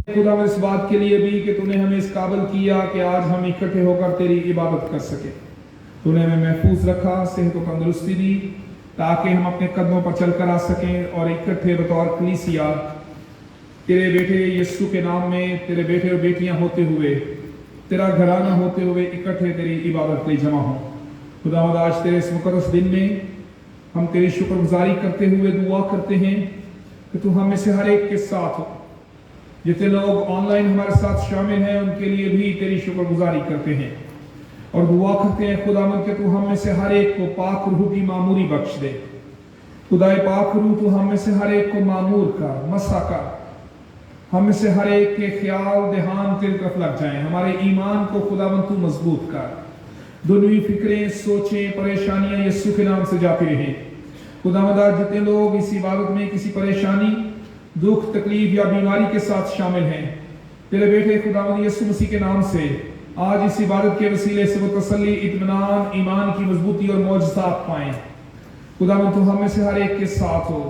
खुदा इस बात के लिए भी कि तूने हमें इस काबिल किया कि आज हम इकट्ठे होकर तेरी इबादत कर सके। तूने हमें महफूज रखा, सेहत और तंदुरुस्ती दी ताकि हम अपने कदमों पर चलकर आ सकें और इकट्ठे बतौर कलीसिया तेरे बेटे यीशु के नाम में, तेरे बेटे और बेटियां होते हुए, तेरा घराना होते हुए इकट्ठे तेरी इबादत के लिए जमा हों। खुदावंद आज तेरे इस मुकद्दस दिन में हम तेरी शुक्रगुजारी करते हुए दुआ करते हैं कि तू हम में से हर एक के साथ हो। जितने लोग ऑनलाइन हमारे साथ शामिल हैं उनके लिए भी तेरी शुक्रगुजारी करते हैं और दुआ करते हैं खुदावंद कि तू हम में से हर एक को पाक रूह की मामूरी बख्श दे। खुदाए पाक रूह तू हम में से हर एक को मामूर कर, मसा कर, हम में से हर एक के ख्याल ध्यान तेरी तरफ लग जाएं। हमारे ईमान को खुदावंद तू मजबूत कर। दुनियावी फिक्रें, सोचें, परेशानियां यीशु के नाम से जाती रहें। खुदावंद आज जितने लोग इस इबादत में किसी परेशानी, दुख, तकलीफ या बीमारी के साथ शामिल हैं, तेरे बेटे खुदावंद यीशु मसीह के नाम से आज इस इबादत के वसीले से वो तसल्ली, इत्मीनान, ईमान की मजबूती और मौजज़ात पाएं। खुदावंद तू हम में से हर एक के साथ हो।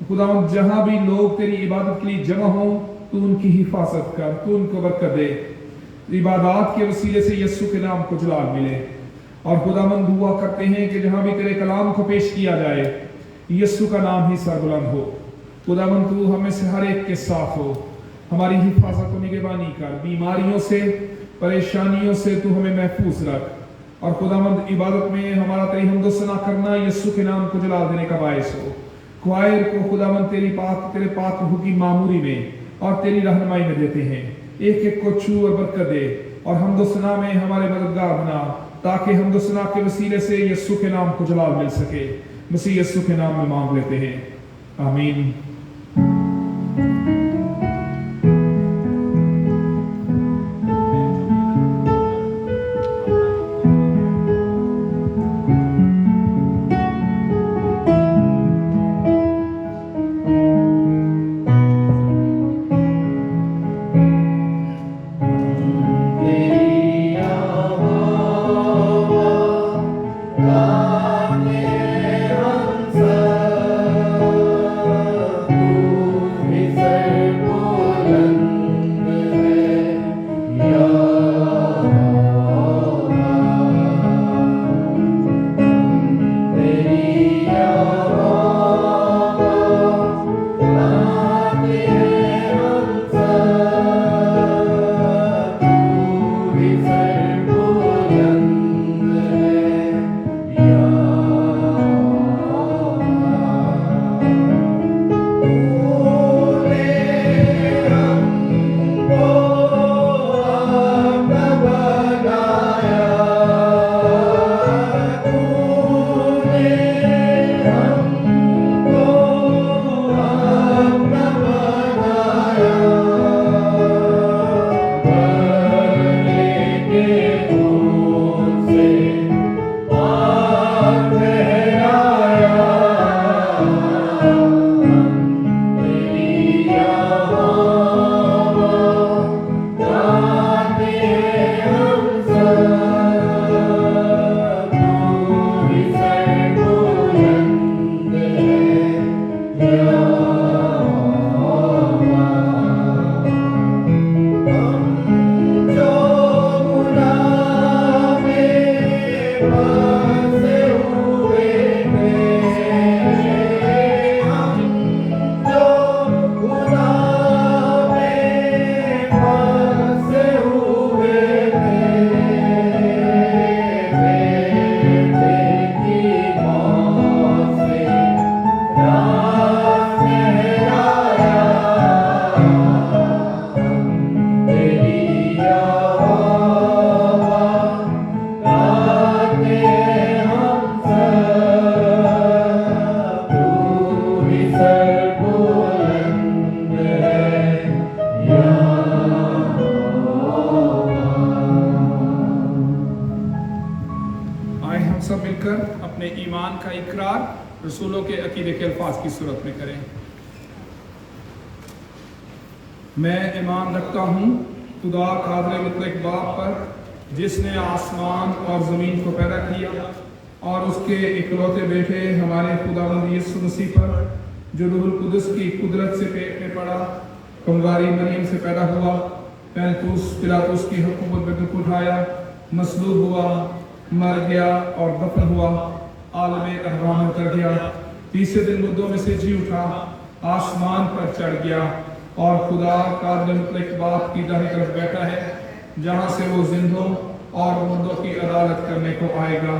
खुदावंद जहां भी लोग तेरी इबादत के लिए जमा हो तू उनकी हिफाजत कर, तू उनको बरकत दे। इबादत के वसीले से यीशु के नाम को जलाल मिले। और खुदावंद दुआ करते हैं कि जहां भी तेरे कलाम को पेश किया जाए यीशु का नाम ही सरबुलंद हो। खुदावंद तू हमें से हर एक के साथ हो, हमारी हिफाजत और निगरानी कर, बीमारियों से, परेशानियों से तू हमें महफूज रख। और खुदावंद इबादत में हमारा तेरी हमदो सना करना यीशु के नाम को जलाल देने का बायस हो। ख्वाहिर को खुदावंद तेरे पाक रूह की मामूरी में और तेरी रहनुमाई में देते हैं। एक एक को छू और बरकत दे और हमदो सना में हमारे मददगार बना, ताकि हमदो सना के वसीले से यीशु के नाम को जलाल मिल सके। मसीह यीशु के नाम में मांग लेते हैं, आमीन। रसूलों के अकीदे के अल्फाज की सूरत में करें। मैं ईमान रखता हूँ खुदा कादिर मुतलक बाप पर जिसने आसमान और ज़मीन को पैदा किया, और उसके इकलौते बेटे हमारे खुदावंद यीशु मसीह पर जो रूहुल कुदस की कुदरत से पेट में पड़ा कुंवारी मरियम से पैदा हुआ, पैंतुस पिलातुस की हुकूमत में दुख उठाया, मसलूब हुआ, मर गया और दफन हुआ, आलम अहराम में उतर गया, तीसरे दिन मुर्दों में से जी उठा, आसमान पर चढ़ गया और खुदा कादिर मुतलक बाप की दाहिनी तरफ बैठा है, जहाँ से वो जिंदों और मुर्दों की अदालत करने को आएगा।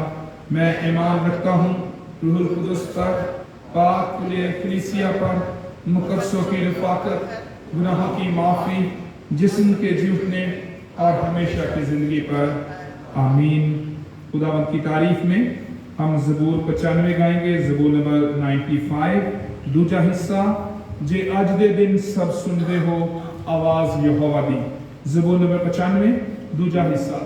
मैं ईमान रखता हूँ रूहुल कुदस पर, पाक कलीसिया पर, मुकद्दसों की रफ़ाकत, गुनाहों की माफ़ी, जिस्म के जी उठने और हमेशा की ज़िंदगी पर। आमीन। खुदावंद की तारीफ में हम ज़बूर 95 गाएंगे, ज़बूर नंबर 95, दूजा हिस्सा, जे अज दे दिन सब सुनते हो आवाज़ यहोवा दी। ज़बूर नंबर 95, दूजा हिस्सा।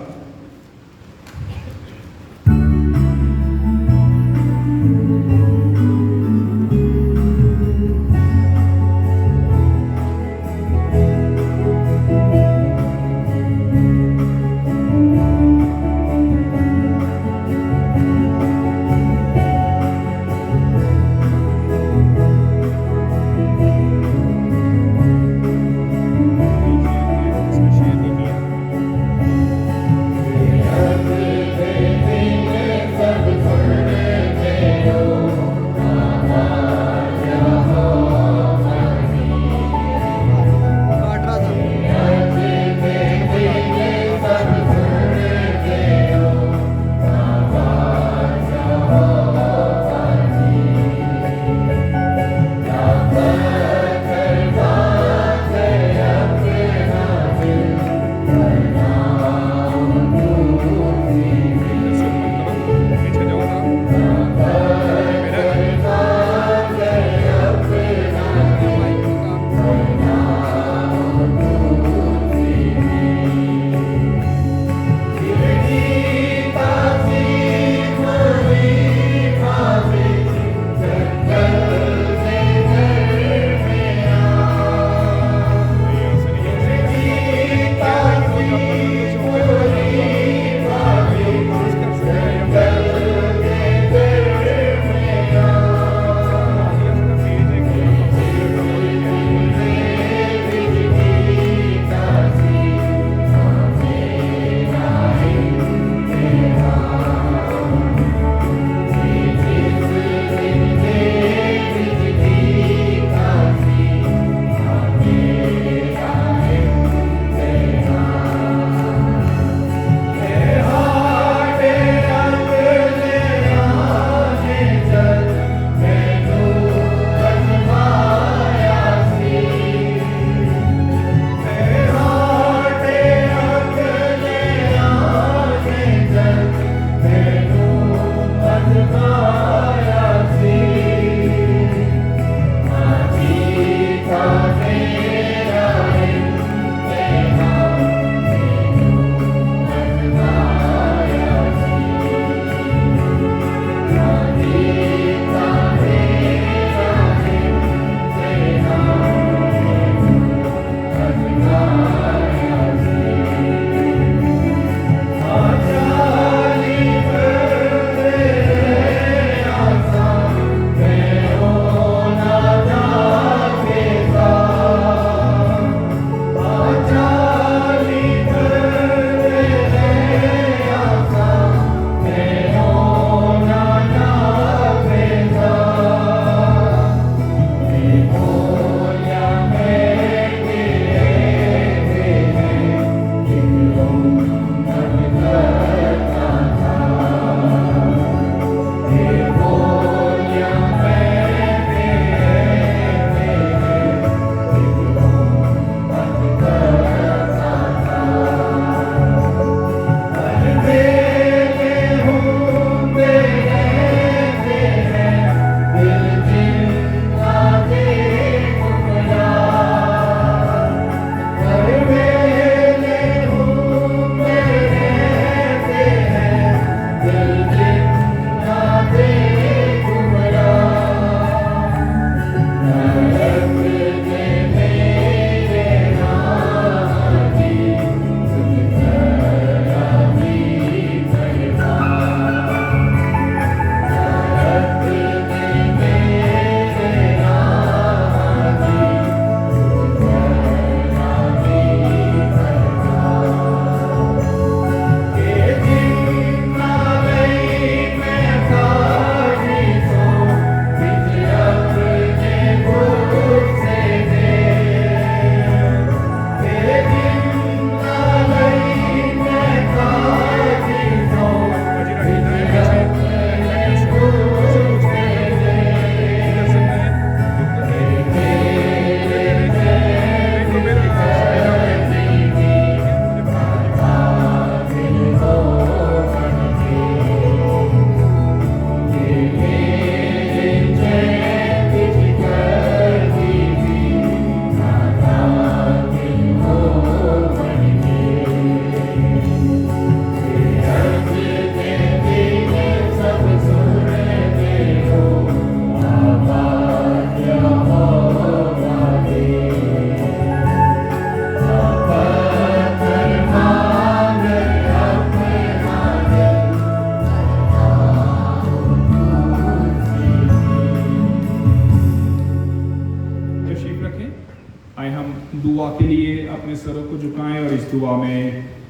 آئے ہم دعا کے لیے اپنے سروں کو جھکائیں اور اس دعا میں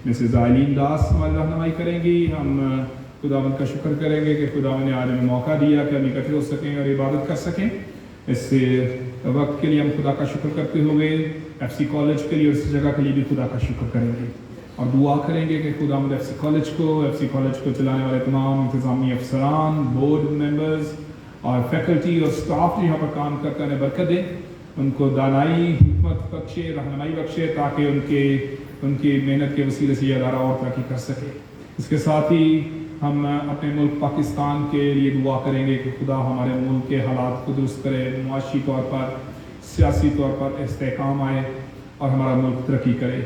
مسز آئلین داس ہماری رہنمائی کریں گی. ہم خداوند کا شکر کریں گے کہ خداوند نے آج ہمیں موقع دیا کہ ہم اکٹھے ہو سکیں اور عبادت کر سکیں. اس وقت کے لیے ہم خدا کا شکر کرتے ہوئے ایف سی کالج کے لیے اور اس جگہ کے لیے بھی خدا کا شکر کریں گے اور دعا کریں گے کہ خداوند ایف سی کالج کو چلانے والے تمام انتظامی افسران، بورڈ ممبرز اور فیکلٹی اور اسٹاف جو یہاں پر کام کرتا ہے برکت دے، ان کو دانائی، حکمت بخشے، رہنمائی بخشے تاکہ ان کی محنت کے وسیلے سے یہ ادارہ اور ترقی کر سکے. اس کے ساتھ ہی ہم اپنے ملک پاکستان کے لیے دعا کریں گے کہ خدا ہمارے ملک کے حالات کو درست کرے، معاشی طور پر، سیاسی طور پر استحکام آئے اور ہمارا ملک ترقی کرے.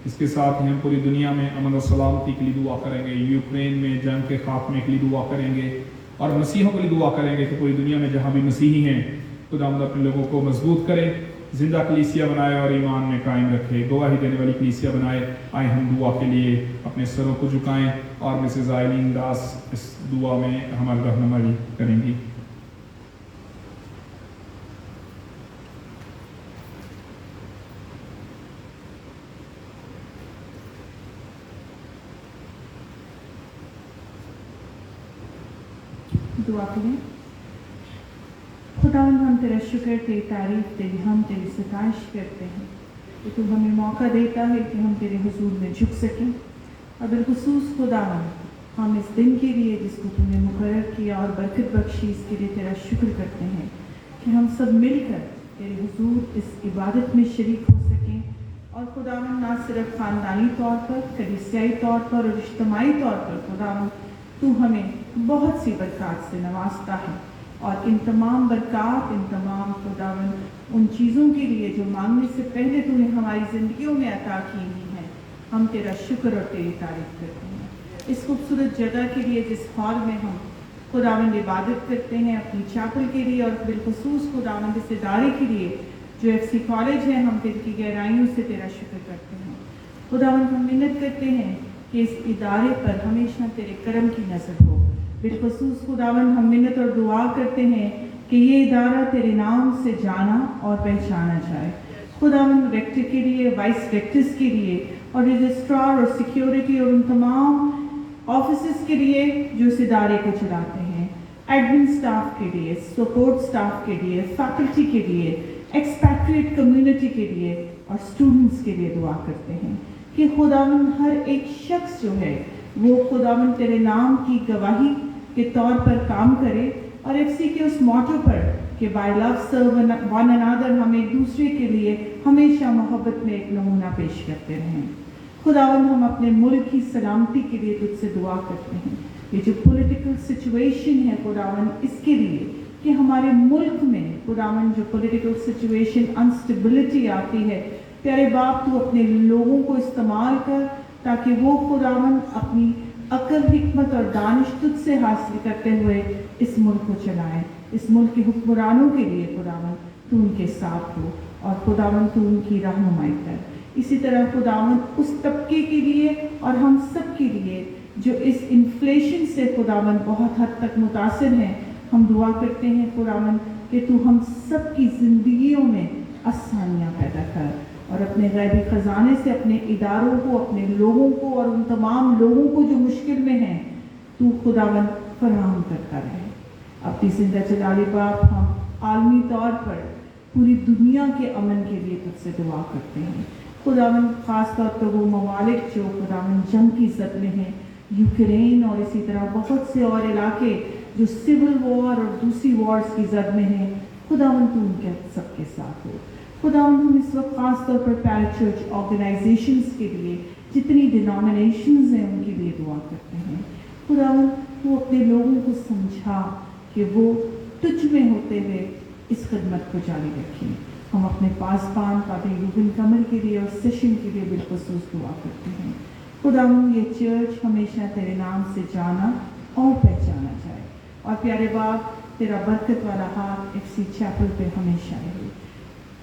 اس کے ساتھ ہی ہم پوری دنیا میں امن و سلامتی کے لیے دعا کریں گے، یوکرین میں جنگ کے خاتمے کے لیے دعا کریں گے اور مسیحوں کے لیے دعا کریں گے کہ پوری دنیا میں جہاں بھی مسیحی ہیں خداوند اپنے لوگوں کو مضبوط کرے، زندہ کلیسیا بنائے اور ایمان میں قائم رکھے، گواہی دینے والی کلیسیا بنائے. آئے ہم دعا کے لیے اپنے سروں کو جھکائیں اور مسز آئلین داس اس دعا میں ہماری رہنمائی کریں گی. دعا کریں. خداوند ہم تیرا شکر، تیری تعریف، تیری ہم تیری ستائش کرتے ہیں کہ تو ہمیں موقع دیتا ہے کہ ہم تیرے حضور میں جھک سکیں. اور بالخصوص خداوند ہم اس دن کے لیے جس کو تو نے مقرر کیا اور برکت بخشی، اس کے لیے تیرا شکر کرتے ہیں کہ ہم سب مل کر تیرے حضور اس عبادت میں شریک ہو سکیں. اور خداوند نہ صرف خاندانی طور پر، کلیسیائی طور پر اور اجتماعی طور پر خداوند تو ہمیں بہت سی برکات سے نوازتا ہے، اور ان تمام برکات، ان تمام خداوند ان چیزوں کے لیے جو مانگنے سے پہلے تو نے ہماری زندگیوں میں عطا کی ہوئی ہیں، ہم تیرا شکر اور تیری تعریف کرتے ہیں. اس خوبصورت جگہ کے لیے جس ہال میں ہم خداوند عبادت کرتے ہیں، اپنی چاپل کے لیے، اور بالخصوص خداوند اس ادارے کے لیے جو ایف سی کالج ہے، ہم دل کی گہرائیوں سے تیرا شکر کرتے ہیں. خداوند ہم منت کرتے ہیں کہ اس ادارے پر ہمیشہ تیرے کرم کی نظر ہو. بالخصوص خداوند ہم منت اور دعا کرتے ہیں کہ یہ ادارہ تیرے نام سے جانا اور پہچانا جائے. خداوند ریکٹر کے لیے، وائس ریکٹرز کے لیے اور رجسٹرار اور سیکیورٹی اور ان تمام آفیسز کے لیے جو اس ادارے کو چلاتے ہیں، ایڈمن سٹاف کے لیے، سپورٹ سٹاف کے لیے، فیکلٹی کے لیے، ایکسپیٹریٹ کمیونٹی کے لیے اور اسٹوڈنٹس کے لیے دعا کرتے ہیں کہ خداوند ہر ایک شخص جو ہے وہ خداوند تیرے نام کی گواہی کے طور پر کام کرے، اور ایف سی کے اس موٹو پر کہ by love serve one another, ہم ایک دوسرے کے لیے ہمیشہ محبت میں ایک نمونہ پیش کرتے رہیں. خداوند ہم اپنے ملک کی سلامتی کے لیے تجھ سے دعا کرتے ہیں. یہ جو پولیٹیکل سچویشن ہے خداوند، اس کے لیے کہ ہمارے ملک میں خداوند جو پولیٹیکل سچویشن انسٹیبلٹی آتی ہے، پیارے باپ تو اپنے لوگوں کو استعمال کر تاکہ وہ خداوند اپنی عقل، حکمت اور دانش تجھ سے حاصل کرتے ہوئے اس ملک کو چلائیں. اس ملک کے حکمرانوں کے لیے خداوند تو ان کے ساتھ ہو اور خداوند تو ان کی رہنمائی کر. اسی طرح خداوند اس طبقے کے لیے اور ہم سب کے لیے جو اس انفلیشن سے خداوند بہت حد تک متاثر ہیں، ہم دعا کرتے ہیں خداوند کہ تو ہم سب کی زندگیوں میں آسانیاں پیدا کر اور اپنے غیبی خزانے سے اپنے اداروں کو، اپنے لوگوں کو اور ان تمام لوگوں کو جو مشکل میں ہیں تو خداوند فراہم کرتا رہے. اپنی زندہ جلالی باپ ہم عالمی طور پر پوری دنیا کے امن کے لیے تجھ سے دعا کرتے ہیں. خداوند خاص طور پر وہ ممالک جو خداوند جنگ کی زد میں ہیں، یوکرین اور اسی طرح بہت سے اور علاقے جو سول وار اور دوسری وارز کی زد میں ہیں، خداوند تو ان کے سب کے ساتھ ہو. خداوند ہم اس وقت خاص طور پر پیرا-چرچ آرگنائزیشنز کے لیے، جتنی ڈینامینیشنز ہیں ان کے لیے دعا کرتے ہیں. خداوند وہ اپنے لوگوں کو سمجھا کہ وہ تجھ میں ہوتے ہوئے اس خدمت کو جاری رکھیں. ہم اپنے پاسبان پادری روبن کمل کے لیے اور سیشن کے لیے بالخصوص دعا کرتے ہیں. خداوند یہ چرچ ہمیشہ تیرے نام سے جانا اور پہچانا جائے، اور پیارے باپ تیرا برکت والا ہاتھ ایف سی چیپل پہ ہمیشہ رہے.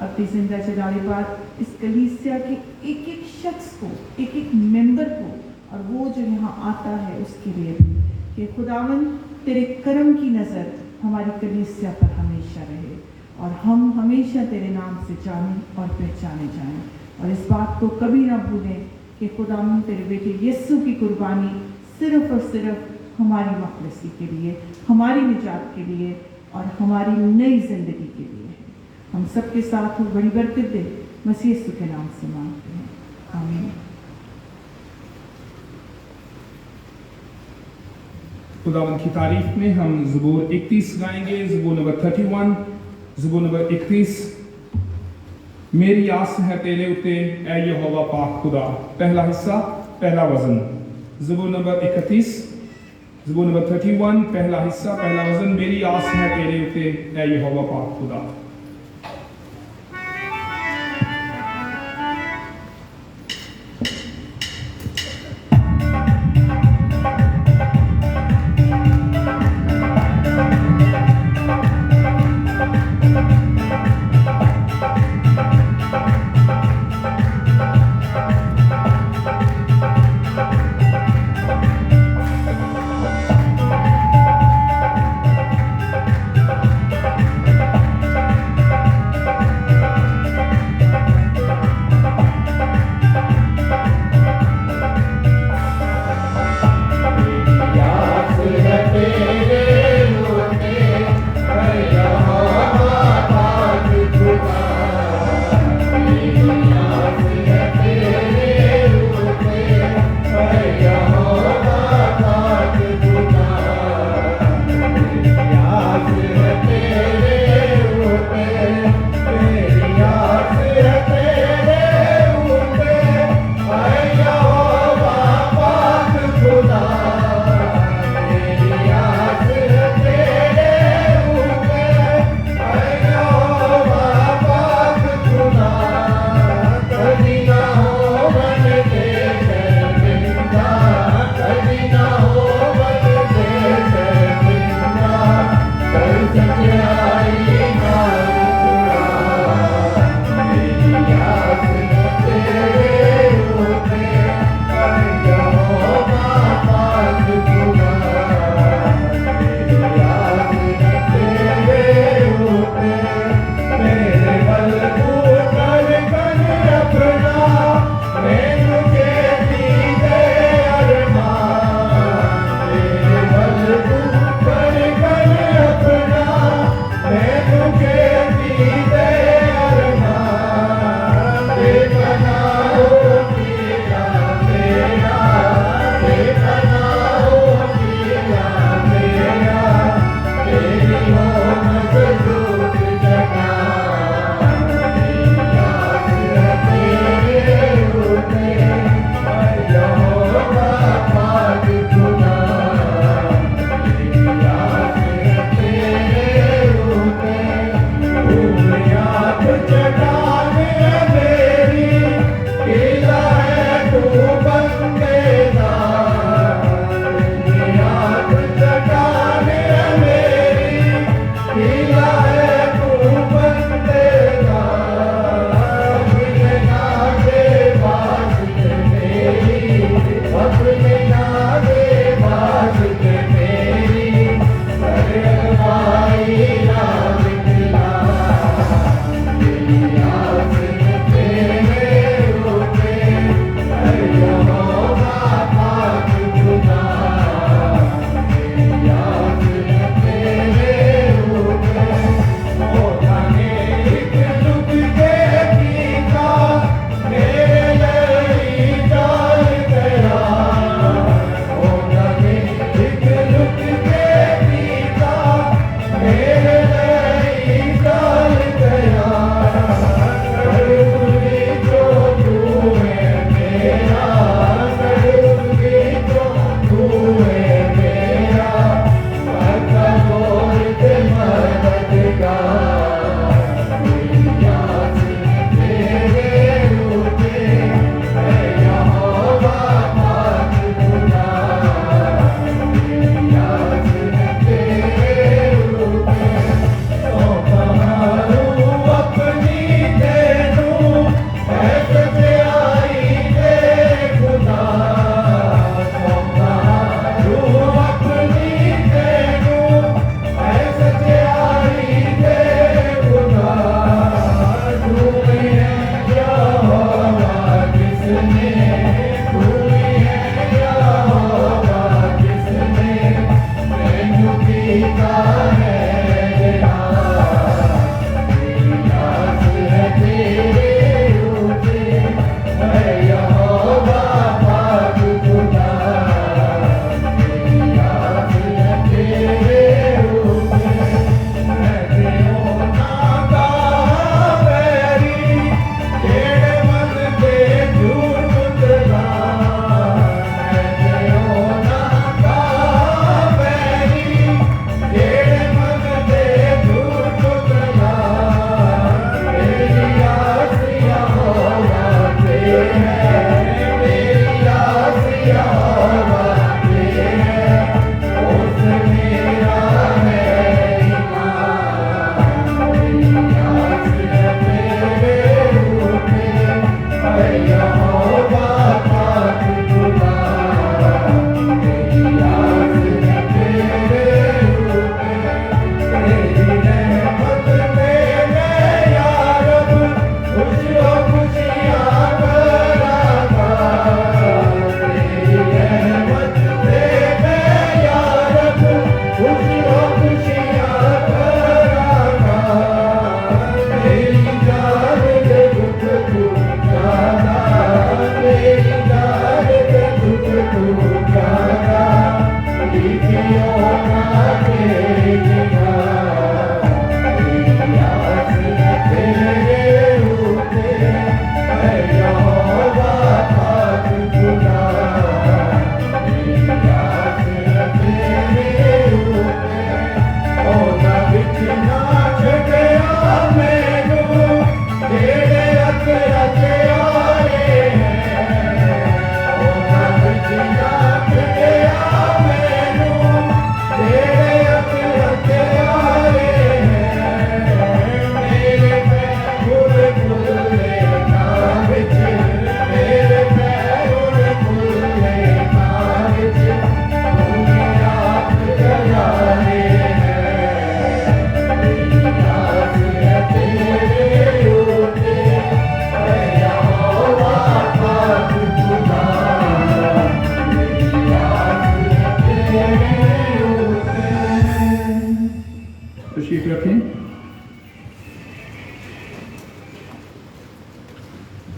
اپنی زندہ جلالی بات اس کلیسیا کے ایک ایک شخص کو، ایک ایک ممبر کو، اور وہ جو یہاں آتا ہے اس کے لیے بھی، کہ خداوند تیرے کرم کی نظر ہماری کلیسیا پر ہمیشہ رہے और हम हमेशा तेरे नाम से जाने और पहचाने जाएं, और इस बात को कभी ना भूलें कि खुदावन तेरे बेटे यीशु की कुर्बानी सिर्फ और सिर्फ हमारी मखलसी के लिए, हमारी निजात के लिए और हमारी नई जिंदगी के लिए है। हम सबके साथ वो बड़ी बरकत दे, मसीह यीशु के नाम से मांगते हैं, आमीन। खुदावन की तारीफ में हम ज़बूर 31 गाएंगे, ज़बूर नंबर 31, ज़बूर नंबर 31। मेरी आस है तेरे उते ऐ यहोवा पाक खुदा, पहला हिस्सा पहला वजन। ज़बूर नंबर 31, ज़बूर नंबर 31, पहला हिस्सा पहला वजन। मेरी आस है तेरे उते ऐ यहोवा पाक खुदा।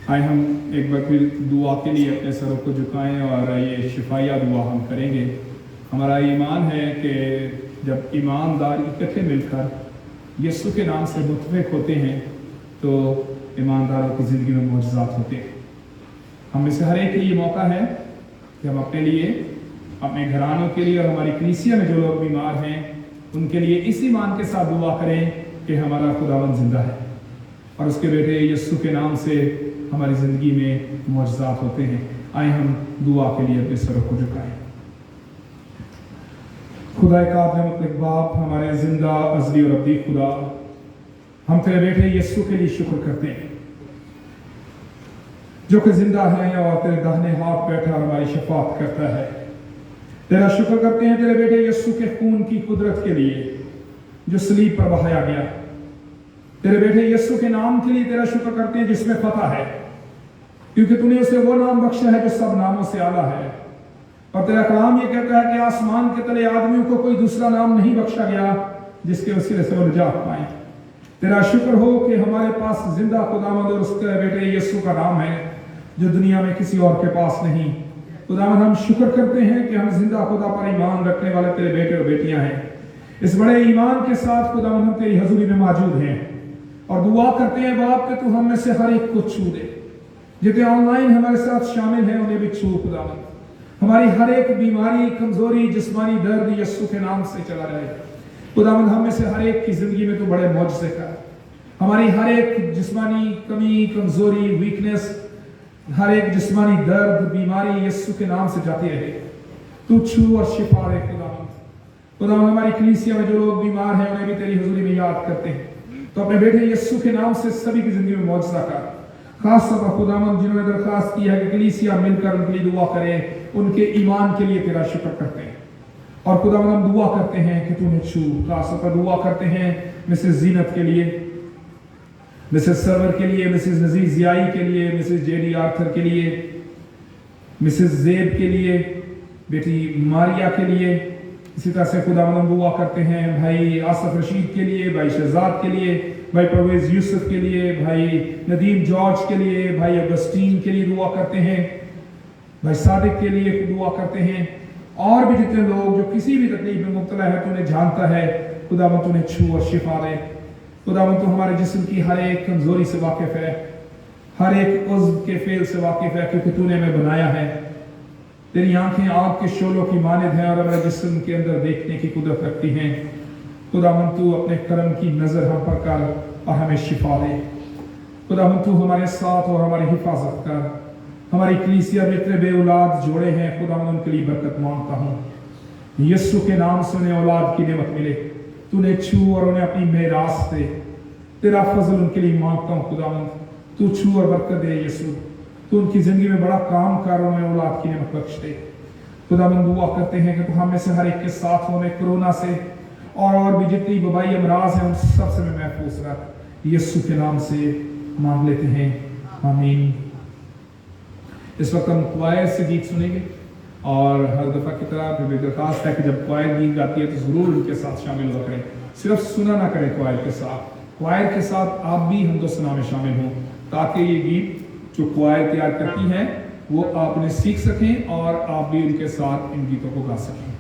आए हम एक बार फिर दुआ के लिए अपने सरों को झुकाएं और ये शिफाया दुआ हम करेंगे। हमारा ईमान है कि जब ईमानदार इकट्ठे मिलकर यीशु के नाम से मुतफिक होते हैं तो ईमानदारों की ज़िंदगी में मौजज़ात होते हैं। हम में से हर एक के लिए मौका है कि हम अपने लिए, अपने घरानों के लिए और हमारी कलीसिया में जो लोग बीमार हैं उनके लिए इस ईमान के साथ दुआ करें कि हमारा खुदावंद जिंदा है और उसके बेटे यीशु के नाम से हमारी ज़िंदगी में मौजज़ात होते हैं। आए हम दुआ के लिए अपने सरों को झुकाएं। खुदा काब मतलब बाप, हमारे जिंदा अज़ली और अब्दी खुदा, हम तेरे बेटे यीशु के लिए शुक्र करते हैं जो कि जिंदा है और तेरे दाहिने हाथ बैठा हमारी शफाअत करता है। तेरा शुक्र करते हैं तेरे बेटे यीशु के खून की कुदरत के लिए जो सलीब पर बहाया गया। तेरे बेटे यीशु के नाम के लिए तेरा शुक्र करते हैं जिसमें फतह है, क्योंकि तूने उसे वो नाम बख्शा है जो सब नामों से आला है। और तेरा कलाम ये कहता है कि आसमान के तले आदमियों को कोई दूसरा नाम नहीं बख्शा गया जिसके वसीले से वो निजात पाए। तेरा शुक्र हो कि हमारे पास जिंदा खुदावंद और उसके बेटे यीशु का नाम है जो दुनिया में किसी और के पास नहीं। खुदावंद हम शुक्र करते हैं कि हम जिंदा खुदा पर ईमान रखने वाले तेरे बेटे और बेटियां हैं। इस बड़े ईमान के साथ खुदावंद हम तेरी हजूरी में मौजूद हैं और दुआ करते हैं बाप कि तू हम में से हर एक को छू दे। जितने ऑनलाइन हमारे साथ शामिल हैं उन्हें भी छू खुदावंद। हमारी हर एक बीमारी, कमजोरी, जिस्मानी दर्द यीशु के नाम से चला रहे। खुदावंद हम में से हर एक की जिंदगी में तू बड़े मौजज़े कर। हमारी हर एक जिस्मानी कमी, कमजोरी, वीकनेस, हर एक जिस्मानी दर्द, बीमारी यीशु के नाम से जाती रहे। तू छू और शिफा दे खुदावंद। खुदावंद हमारी कलीसिया में जो लोग बीमार हैं उन्हें भी तेरी हुजूरी में याद करते हैं तो अपने बेटे यीशु के नाम से सभी की जिंदगी में मौजज़ा कर। खास तौर पर खुदावंद जिन्होंने दरखास्त की है कि कलीसिया मिलकर उनके लिए दुआ करें, उनके ईमान के लिए तेरा शुक्र करते हैं। और खुदावंद हम दुआ करते हैं कि तूने छू। खास तौर पर दुआ करते हैं मिसेस जीनत के लिए, मिसेस सरवर के लिए, मिसेस नजीर जियाई के लिए, मिसेस जेडी आर्थर के लिए, मिसेस जेब के लिए, बेटी मारिया के लिए। इसी तरह से खुदावंद हम दुआ करते हैं भाई आसफ रशीद के लिए, भाई शहजाद के लिए, भाई परवेज यूसुफ के लिए, भाई नदीम जॉर्ज के लिए, भाई अगस्टीन के लिए दुआ करते हैं, भाई सादिक के लिए दुआ करते हैं। और भी जितने लोग जो किसी भी तकलीफ में मुब्तला है तूने जानता है। खुदावंद तूने छू और शिफा दे। खुदावंद तू हमारे जिस्म की हर एक कमजोरी से वाकिफ है, हर एक उज़्व के फेल से वाकिफ है, क्योंकि तूने हमें बनाया है। तेरी आंखें आग के शोलों की मानिद हैं और हमारे जिस्म के अंदर देखने की कुदरत रखती हैं। खुदावंद तू अपने करम की नजर हम पर कर और हमें शिफा दे। खुदावंद तू हमारे साथ और हमारी हिफाजत कर। हमारी कलीसिया में इतने बे औलाद जोड़े हैं, खुदावंद उनके लिए बरकत मांगता हूँ। यीशु के नाम से उन्हें औलाद की नेमत मिले। तूने छू और उन्हें अपनी मेरास दे। तेरा फजल उनके लिए मांगता हूँ खुदावंद। तू छू और बरकत दे यीशु। तू उनकी जिंदगी में बड़ा काम कर और उन्हें औलाद की नेमत बख्श दे। खुदावंद दुआ करते हैं कि तू हम में से हर एक के साथ हो, हमें कोरोना से और भी जितनी वबाई अमराज हैं उन सब से हमें महफूज रख। यीशु के नाम से मांग लेते हैं, आमीन। इस वक्त हम क्वायर से गीत सुनेंगे और हर दफ़ा की तरह भी दरखास्त है कि जब क्वायर गीत गाती है तो ज़रूर उनके साथ शामिल हुआ करें। सिर्फ सुना ना करें क्वायर के साथ, क्वायर के साथ आप भी हमदोसना में शामिल हों ताकि ये गीत जो क्वायर तैयार करती है वो आप उन्हें सीख सकें और आप भी उनके साथ इन गीतों को गा सकें।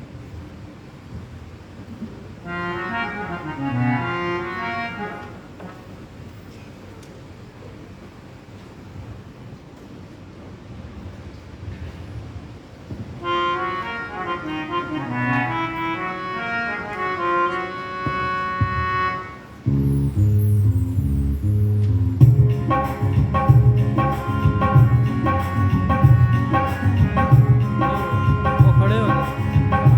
खड़े हो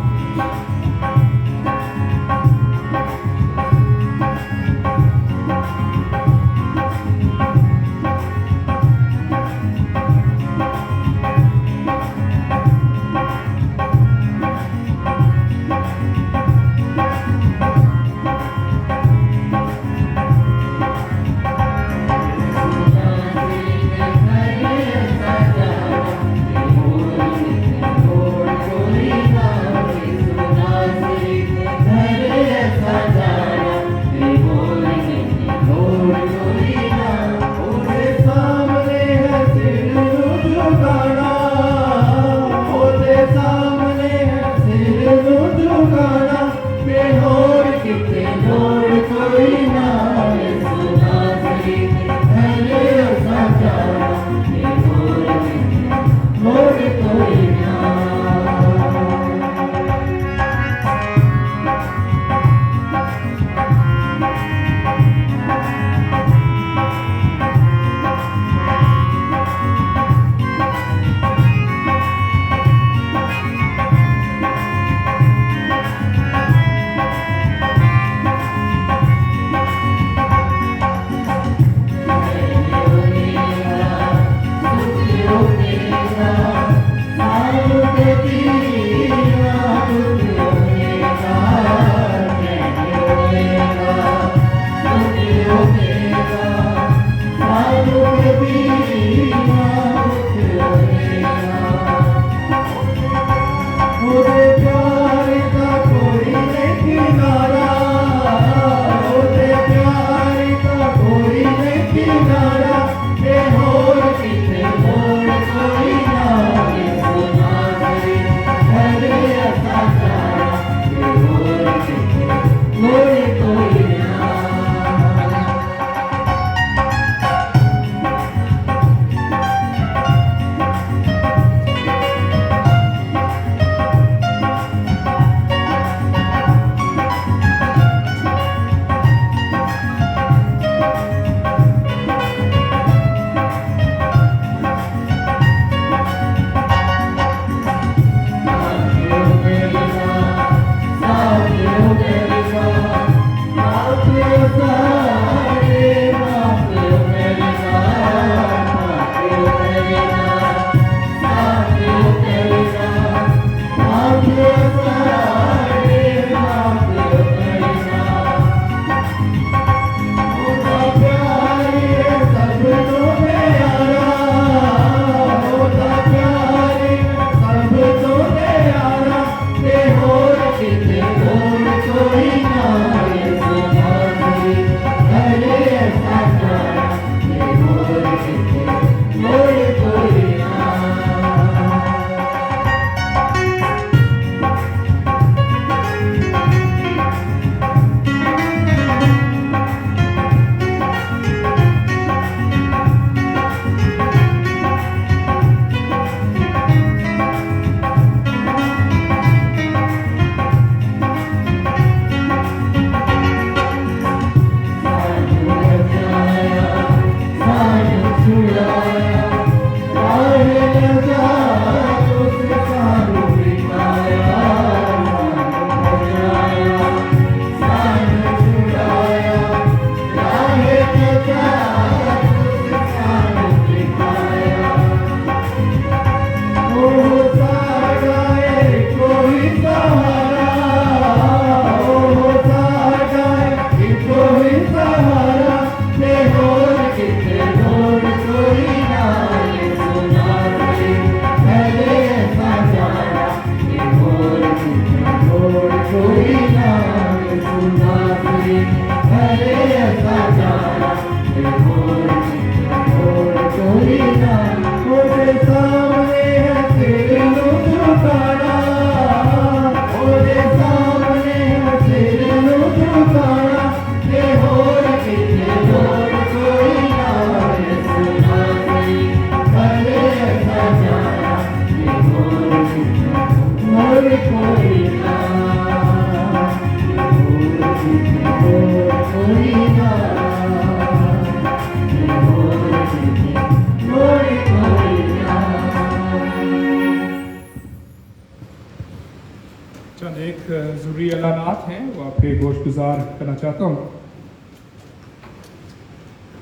चंद एक ज़रूरी ऐलानात हैं वो आपके गोशगुजार करना चाहता हूँ।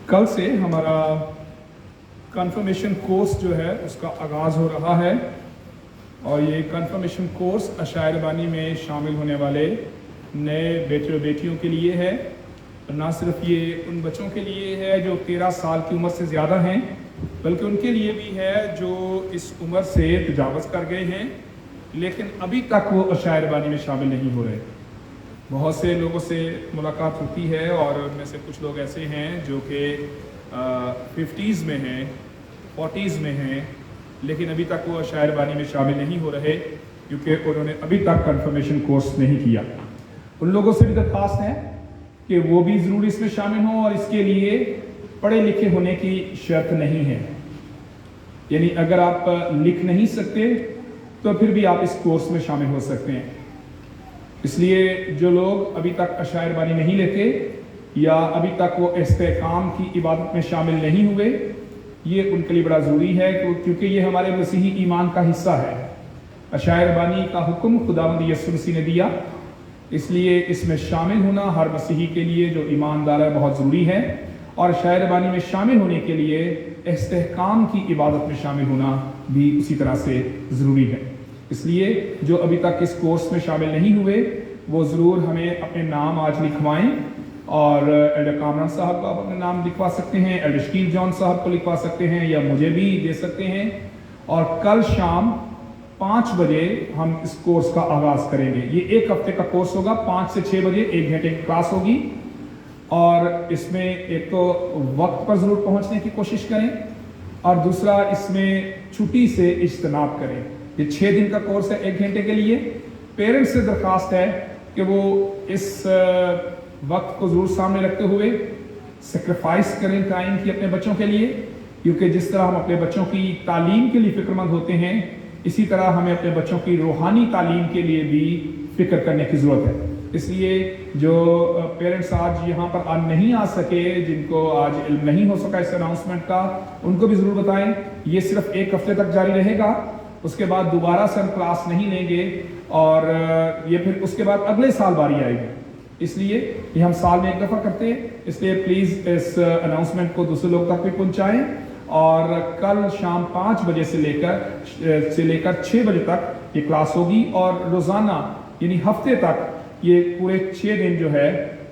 कल से हमारा कन्फर्मेशन कोर्स जो है उसका आगाज़ हो रहा है और ये कन्फर्मेशन कोर्स अशायर बानी में शामिल होने वाले नए बेटे और बेटियों के लिए है और ना सिर्फ ये उन बच्चों के लिए है जो 13 साल की उम्र से ज़्यादा हैं, बल्कि उनके लिए भी है जो इस उम्र से तजावज़ कर गए हैं लेकिन अभी तक वो अशायर बानी में शामिल नहीं हो रहे। बहुत से लोगों से मुलाकात होती है और उनमें से कुछ लोग ऐसे हैं जो कि 50s में हैं, 40s में हैं, लेकिन अभी तक वो अशायर बानी में शामिल नहीं हो रहे क्योंकि उन्होंने अभी तक कन्फर्मेशन कोर्स नहीं किया। उन लोगों से भी दरख्वास्त है कि वो भी ज़रूर इसमें शामिल हों और इसके लिए पढ़े लिखे होने की शर्त नहीं है। यानी अगर आप लिख नहीं सकते तो फिर भी आप इस कोर्स में शामिल हो सकते हैं। इसलिए जो लोग अभी तक अशायर बानी नहीं लेते या अभी तक वो इस्तेकाम की इबादत में शामिल नहीं हुए, ये उनके लिए बड़ा ज़रूरी है क्योंकि ये हमारे मसीही ईमान का हिस्सा है। अशायर बानी का हुक्म खुदावंद यीशु मसीह ने दिया, इसलिए इसमें शामिल होना हर मसीही के लिए जो ईमानदार है बहुत ज़रूरी है और अशायर बानी में शामिल होने के लिए इस्तेकाम की इबादत में शामिल होना भी उसी तरह से ज़रूरी है। इसलिए जो अभी तक इस कोर्स में शामिल नहीं हुए वो ज़रूर हमें अपने नाम आज लिखवाएं और एल्डर कामरान साहब को आप अपने नाम लिखवा सकते हैं, एल्डर शकील जॉन साहब को लिखवा सकते हैं या मुझे भी दे सकते हैं। और कल शाम 5 बजे हम इस कोर्स का आगाज़ करेंगे। ये 1 हफ्ते का कोर्स होगा, 5 से 6 बजे 1 घंटे की क्लास होगी और इसमें एक तो वक्त पर ज़रूर पहुँचने की कोशिश करें और दूसरा इसमें छुट्टी से इज्तनाब करें। ये 6 दिन का कोर्स है 1 घंटे के लिए। पेरेंट्स से दरख्वास्त है कि वो इस वक्त को ज़रूर सामने रखते हुए सेक्रीफाइस करें टाइम की अपने बच्चों के लिए, क्योंकि जिस तरह हम अपने बच्चों की तालीम के लिए फ़िक्रमंद होते हैं इसी तरह हमें अपने बच्चों की रूहानी तालीम के लिए भी फ़िक्र करने की ज़रूरत है। इसलिए जो पेरेंट्स आज यहाँ पर आज नहीं आ सके, जिनको आज इल्म नहीं हो सका इस अनाउंसमेंट का, उनको भी ज़रूर बताएं। ये सिर्फ 1 हफ्ते तक जारी रहेगा, उसके बाद दोबारा से हम क्लास नहीं लेंगे और ये फिर उसके बाद अगले साल बारी आएगी। इसलिए ये हम साल में 1 दफ़ा करते हैं, इसलिए प्लीज़ इस अनाउंसमेंट को दूसरे लोग तक भी पहुँचाएँ। और कल शाम 5 बजे से लेकर 6 बजे तक ये क्लास होगी और रोज़ाना यानी हफ्ते तक ये पूरे 6 दिन जो है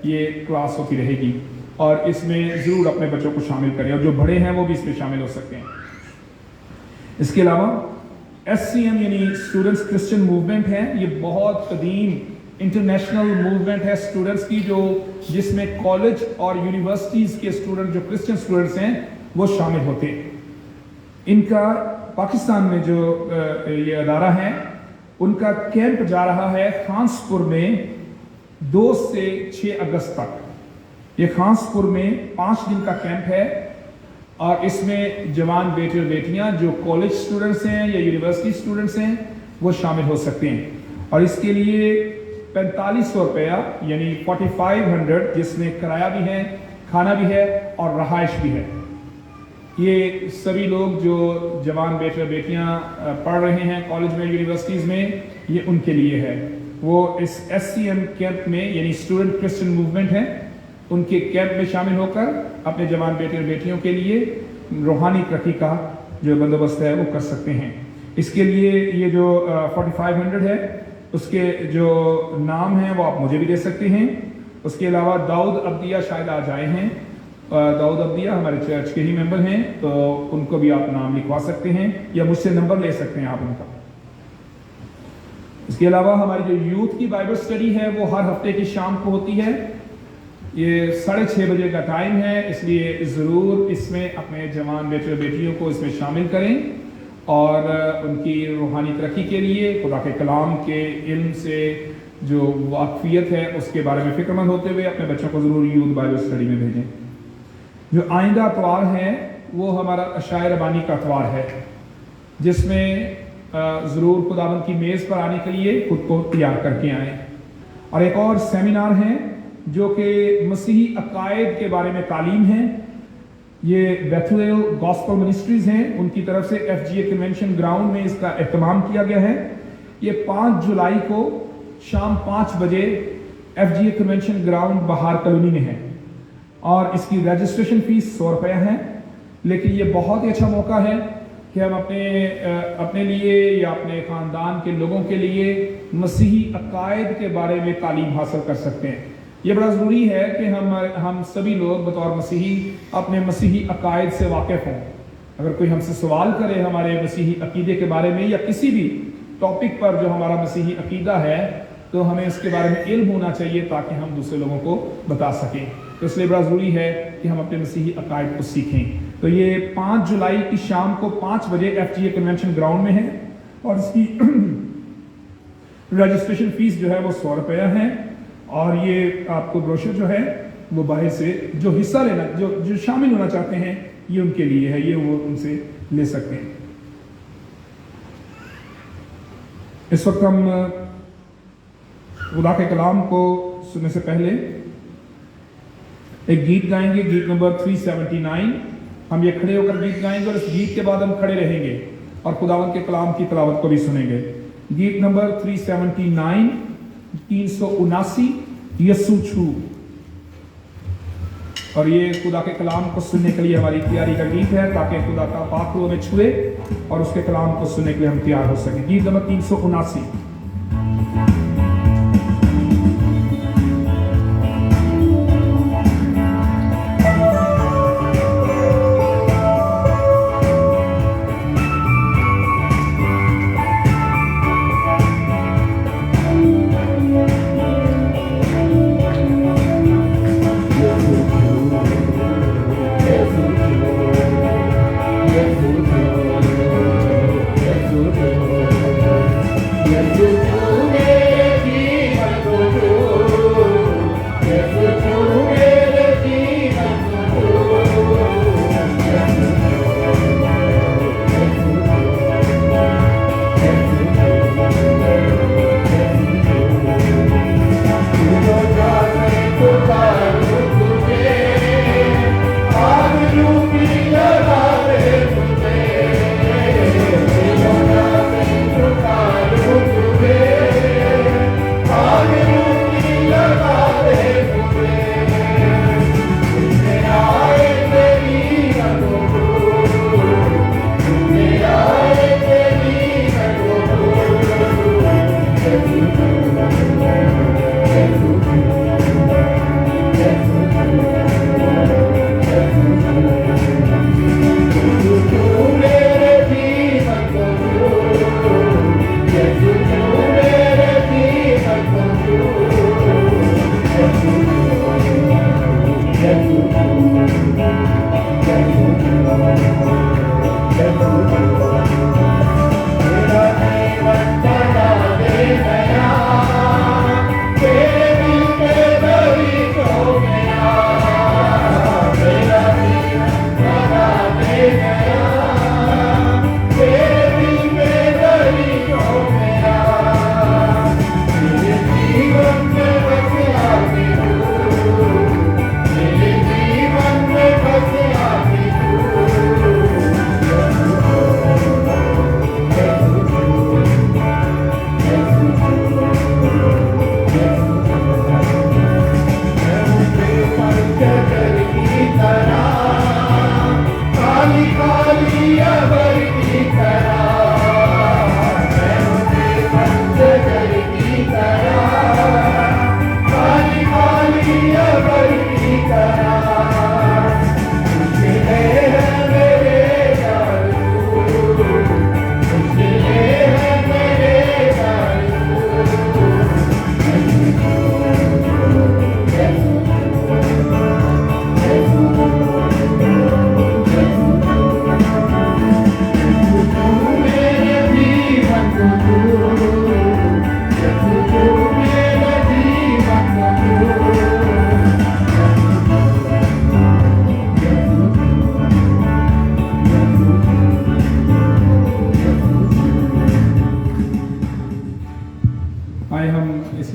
ये क्लास होती रहेगी और इसमें ज़रूर अपने बच्चों को शामिल करें और जो बड़े हैं वो भी इसमें शामिल हो सकते हैं। इसके अलावा SCM यानी स्टूडेंट्स क्रिश्चियन मूवमेंट है, ये बहुत कदीम इंटरनेशनल मूवमेंट है स्टूडेंट्स की, जिसमें कॉलेज और यूनिवर्सिटीज़ के स्टूडेंट जो क्रिश्चियन स्टूडेंट्स हैं वो शामिल होते हैं। इनका पाकिस्तान में जो ये अदारा है उनका कैंप जा रहा है खांसपुर में 2 से 6 अगस्त तक। ये खांसपुर में 5 दिन का कैंप है और इसमें जवान बेटे और बेटियां जो कॉलेज स्टूडेंट्स हैं या यूनिवर्सिटी स्टूडेंट्स हैं वो शामिल हो सकते हैं और इसके लिए 4500 रुपया यानी 4500, जिसमें किराया भी है, खाना भी है और रहाइश भी है। ये सभी लोग जो जवान बेटे और बेटियां पढ़ रहे हैं कॉलेज में यूनिवर्सिटीज़ में, ये उनके लिए है। वो इस SCM कैंप में यानी स्टूडेंट क्रिश्चियन मूवमेंट है, उनके कैंप में शामिल होकर अपने जवान बेटे और बेटियों के लिए रूहानी तरक्की का जो बंदोबस्त है वो कर सकते हैं। इसके लिए ये जो 4500 है उसके जो नाम हैं वो आप मुझे भी दे सकते हैं। उसके अलावा दाऊद अब्दिया शायद आज आए हैं, दाऊद अब्दिया हमारे चर्च के ही मेंबर हैं, तो उनको भी आप नाम लिखवा सकते हैं या मुझसे नंबर ले सकते हैं आप उनका। इसके अलावा हमारी जो यूथ की बाइबल स्टडी है वो हर हफ्ते की शाम को होती है ये 6:30 बजे का टाइम है, इसलिए ज़रूर इसमें अपने जवान बेटे बेटियों को इसमें शामिल करें और उनकी रूहानी तरक्की के लिए खुदा के कलाम के इल्म से जो वाकफियत है उसके बारे में फ़िक्रमंद होते हुए अपने बच्चों को ज़रूर यूथ बाइबल स्टडी में भेजें। जो आइंदा अतवार है वो हमारा अशाए रबानी का अतवार है, जिसमें ज़रूर खुदावंद की मेज़ पर आने के लिए खुद को तैयार करके आएँ। और एक और सेमिनार है जो कि मसीही अकायद के बारे में तालीम है। ये बेथुएल गॉस्पेल मिनिस्ट्रीज़ हैं, उनकी तरफ से FGA कन्वेंशन ग्राउंड में इसका एहतमाम किया गया है। ये 5 जुलाई को शाम 5 बजे FGA कन्वेंशन ग्राउंड बाहर कॉलोनी में है और इसकी रजिस्ट्रेशन फ़ीस 100 रुपया है। लेकिन ये बहुत ही अच्छा मौका है कि हम अपने लिए या अपने ख़ानदान के लोगों के लिए मसीही अकायद के बारे में तालीम हासिल कर सकते हैं। ये बड़ा ज़रूरी है कि हम सभी लोग बतौर मसीही अपने मसीही अकायद से वाकिफ़ हों। अगर कोई हमसे सवाल करे हमारे मसीही अकीदे के बारे में या किसी भी टॉपिक पर जो हमारा मसीही अकीदा है, तो हमें इसके बारे में इल्म होना चाहिए ताकि हम दूसरे लोगों को बता सकें। तो इसलिए बड़ा ज़रूरी है कि हम अपने मसीही अकायद को सीखें। तो ये 5 जुलाई की शाम को 5 बजे FGA कन्वेंशन ग्राउंड में है और इसकी रजिस्ट्रेशन फ़ीस जो है वो 100 रुपया है। और ये आपको ब्रोशर जो है वो बाहर से जो हिस्सा लेना जो शामिल होना चाहते हैं ये उनके लिए है, ये वो उनसे ले सकते हैं। इस वक्त हम खुदा के कलाम को सुनने से पहले एक गीत गाएंगे, गीत नंबर 379। हम ये खड़े होकर गीत गाएंगे और इस गीत के बाद हम खड़े रहेंगे और खुदावंद के कलाम की तिलावत को भी सुनेंगे। गीत नंबर 379 379 यसू छू। और ये खुदा के कलाम को सुनने के लिए हमारी तैयारी का गीत है ताकि खुदा का पाक रूह हमें छुए और उसके कलाम को सुनने के लिए हम तैयार हो सकें। गीत नंबर 379।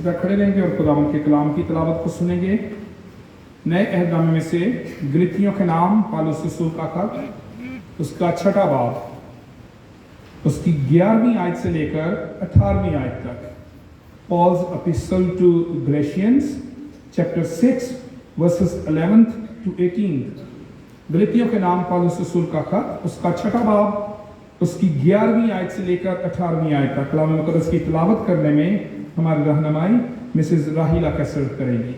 पर खड़े रहेंगे और खुदावंद के कलाम की तिलावत को सुनेंगे। नए अहदनामे में से गलतियों के नाम पौलुस रसूल का खत, उसका 6वां बाब, उसकी 11वीं आयत से लेकर 18वीं आयत तक। Paul's epistle to Galatians, chapter 6, verses 11th to 18th। गलतियों के नाम पौलुस रसूल का खत, उसका 6वां बाब, उसकी 11वीं आयत से लेकर 18वीं आयत तक। कलाम मुकद्दस की तिलावत करने में हमारी रहनुमाई मिसेस राहिला कैसर करेंगी।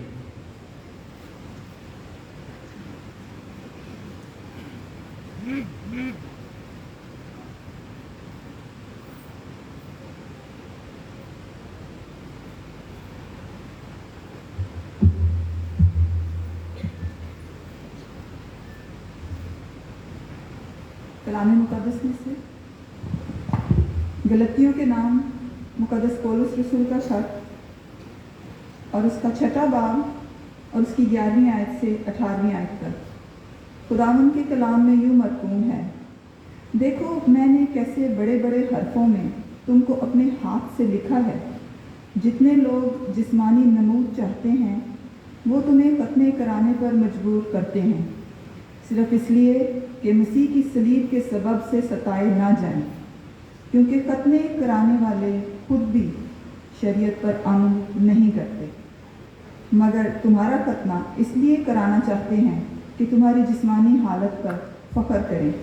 कलाम मुकद्दस में से गलतियों के नाम मुकद्दस पौलुस रसूल का खत और उसका 6वां बाब और उसकी 11वीं आयत से 18वीं आयत तक। खुदावंद के कलाम में यूं मरकूम है, देखो मैंने कैसे बड़े बड़े हरफों में तुमको अपने हाथ से लिखा है। जितने लोग जिस्मानी नमूद चाहते हैं वो तुम्हें खतने कराने पर मजबूर करते हैं, सिर्फ इसलिए कि मसीह की सलीब के सबब से सताए ना जाएं, क्योंकि खतने कराने वाले खुद भी शरीयत पर अमल नहीं करते, मगर तुम्हारा खतना इसलिए कराना चाहते हैं कि तुम्हारी जिस्मानी हालत पर फ़ख्र करें।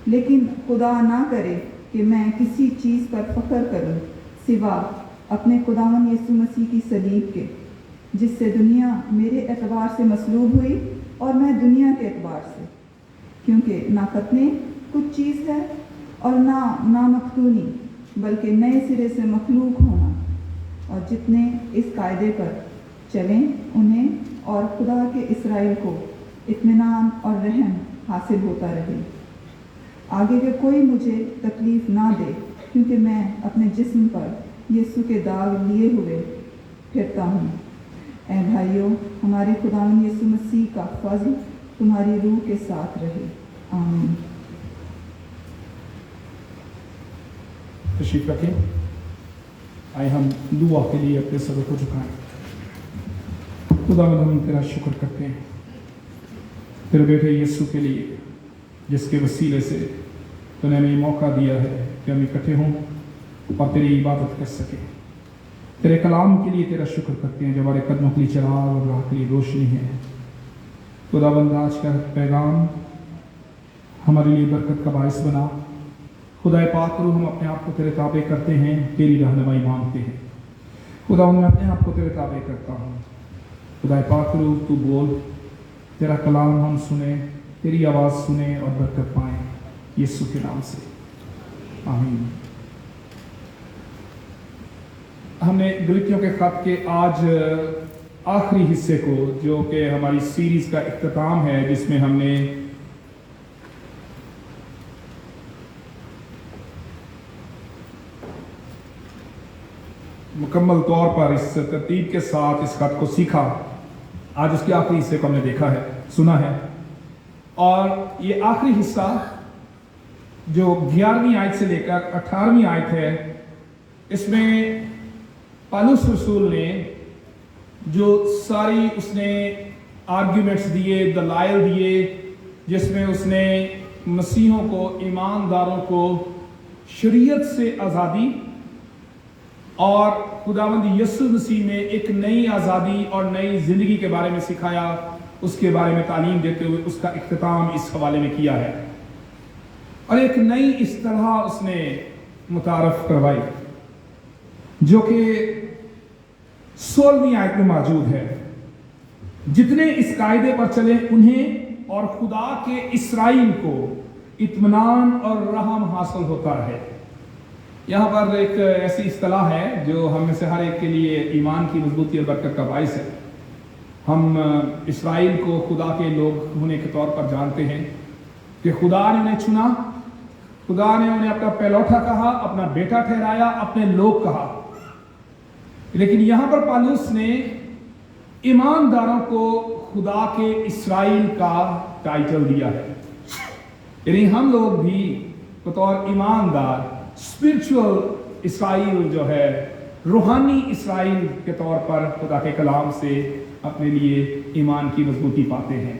लेकिन खुदा ना करे कि मैं किसी चीज़ पर फ़ख्र करूं सिवा अपने खुदावंद यीशु मसीह की सलीब के, जिससे दुनिया मेरे एतबार से मसलूब हुई और मैं दुनिया के एतबार से। क्योंकि ना खतने कुछ चीज़ है और ना मखतूनी, बल्कि नए सिरे से मखलूक होना, और जितने इस कायदे पर चलें उन्हें और खुदा के इसराइल को इत्मीनान और रहम हासिल होता रहे। आगे के कोई मुझे तकलीफ़ ना दे, क्योंकि मैं अपने जिस्म पर यीशु के दाग लिए हुए फिरता हूँ। ऐ भाइयों, हमारे खुदावंद यीशु मसीह का फज़ल तुम्हारी रूह के साथ रहे। आमीन। तशरीफ रखें। आए हम दुआ के लिए अपने सरों को झुकाएं। खुदावंद, हम तेरा शुक्र करते हैं तेरे बेटे यीशु के लिए, जिसके वसीले से तूने हमें मौका दिया है कि हम इकट्ठे हों और तेरी इबादत कर सकें। तेरे कलाम के लिए तेरा शुक्र करते हैं जो हमारे कदमों के लिए चिराग और राह के लिए रोशनी है। खुदावंद, आज का पैगाम हमारे लिए बरकत का बायस बना। खुदा पाक रूह, हम अपने आप को तेरे ताबे करते हैं, तेरी रहनुमाई मांगते हैं। खुदावंद, मैं अपने आप को तेरे ताबे करता हूँ। खुदा पाक रूह, तू बोल, तेरा कलाम हम सुने, तेरी आवाज़ सुने और बरकत पाएँ, यीशु के नाम से आमीन। हमने गलतियों के खत के आज आखिरी हिस्से को, जो कि हमारी सीरीज़ का इख्तिताम है, जिसमें हमने मुकम्मल तौर पर इस तरतीब के साथ इस खत को सीखा। आज उसके आखिरी हिस्से को हमने देखा है, सुना है। और ये आखिरी हिस्सा जो 11वीं आयत से लेकर 18वीं आयत है, इसमें पौलुस रसूल ने जो सारी उसने आर्ग्यूमेंट्स दिए, दलाइल दिए, जिसमें उसने मसीहों को, ईमानदारों को शरीयत से आज़ादी और खुदावंद यीशु मसीह में एक नई आज़ादी और नई ज़िंदगी के बारे में सिखाया, उसके बारे में तालीम देते हुए उसका इख्तिताम इस हवाले में किया है। और एक नई इस तरह उसने मुतारफ़ करवाई, जो कि 16वीं आयत में मौजूद है। जितने इस कायदे पर चले उन्हें और खुदा के इसराइल को इत्मीनान और रहम हासिल होता है। यहाँ पर एक ऐसी इस्तिलाह है जो हम में से हर एक के लिए ईमान की मजबूती और बरकत का बायस है। हम इसराइल को खुदा के लोग होने के तौर पर जानते हैं कि खुदा ने उन्हें चुना, खुदा ने उन्हें अपना पहलौठा कहा, अपना बेटा ठहराया, अपने लोग कहा। लेकिन यहाँ पर पौलुस ने ईमानदारों को खुदा के इसराइल का टाइटल दिया है। यानी हम लोग भी बतौर ईमानदार स्पिरिचुअल इसराइल जो है, रूहानी इसराइल के तौर पर खुदा के कलाम से अपने लिए ईमान की मजबूती पाते हैं।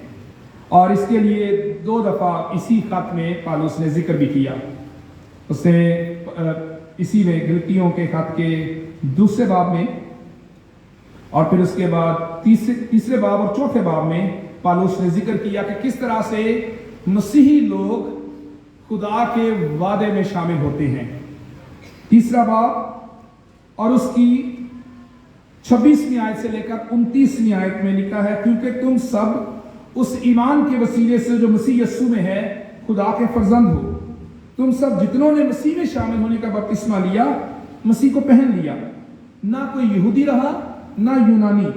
और इसके लिए 2 दफ़ा इसी खत में पौलुस ने जिक्र भी किया। उसने इसी में गलतियों के खत के 2 बाब में और फिर उसके बाद तीसरे बाब और 4 बाब में पौलुस ने जिक्र किया कि किस तरह से मसीही लोग खुदा के वादे में शामिल होते हैं। 3 बाब और उसकी 26वीं आयत से लेकर 29वीं आयत में लिखा है, क्योंकि तुम सब उस ईमान के वसीले से जो मसीह यस्सु में है खुदा के फर्जंद हो। तुम सब जितनों ने मसीह में शामिल होने का बपतिस्मा लिया, मसीह को पहन लिया। ना कोई यहूदी रहा, ना यूनानी,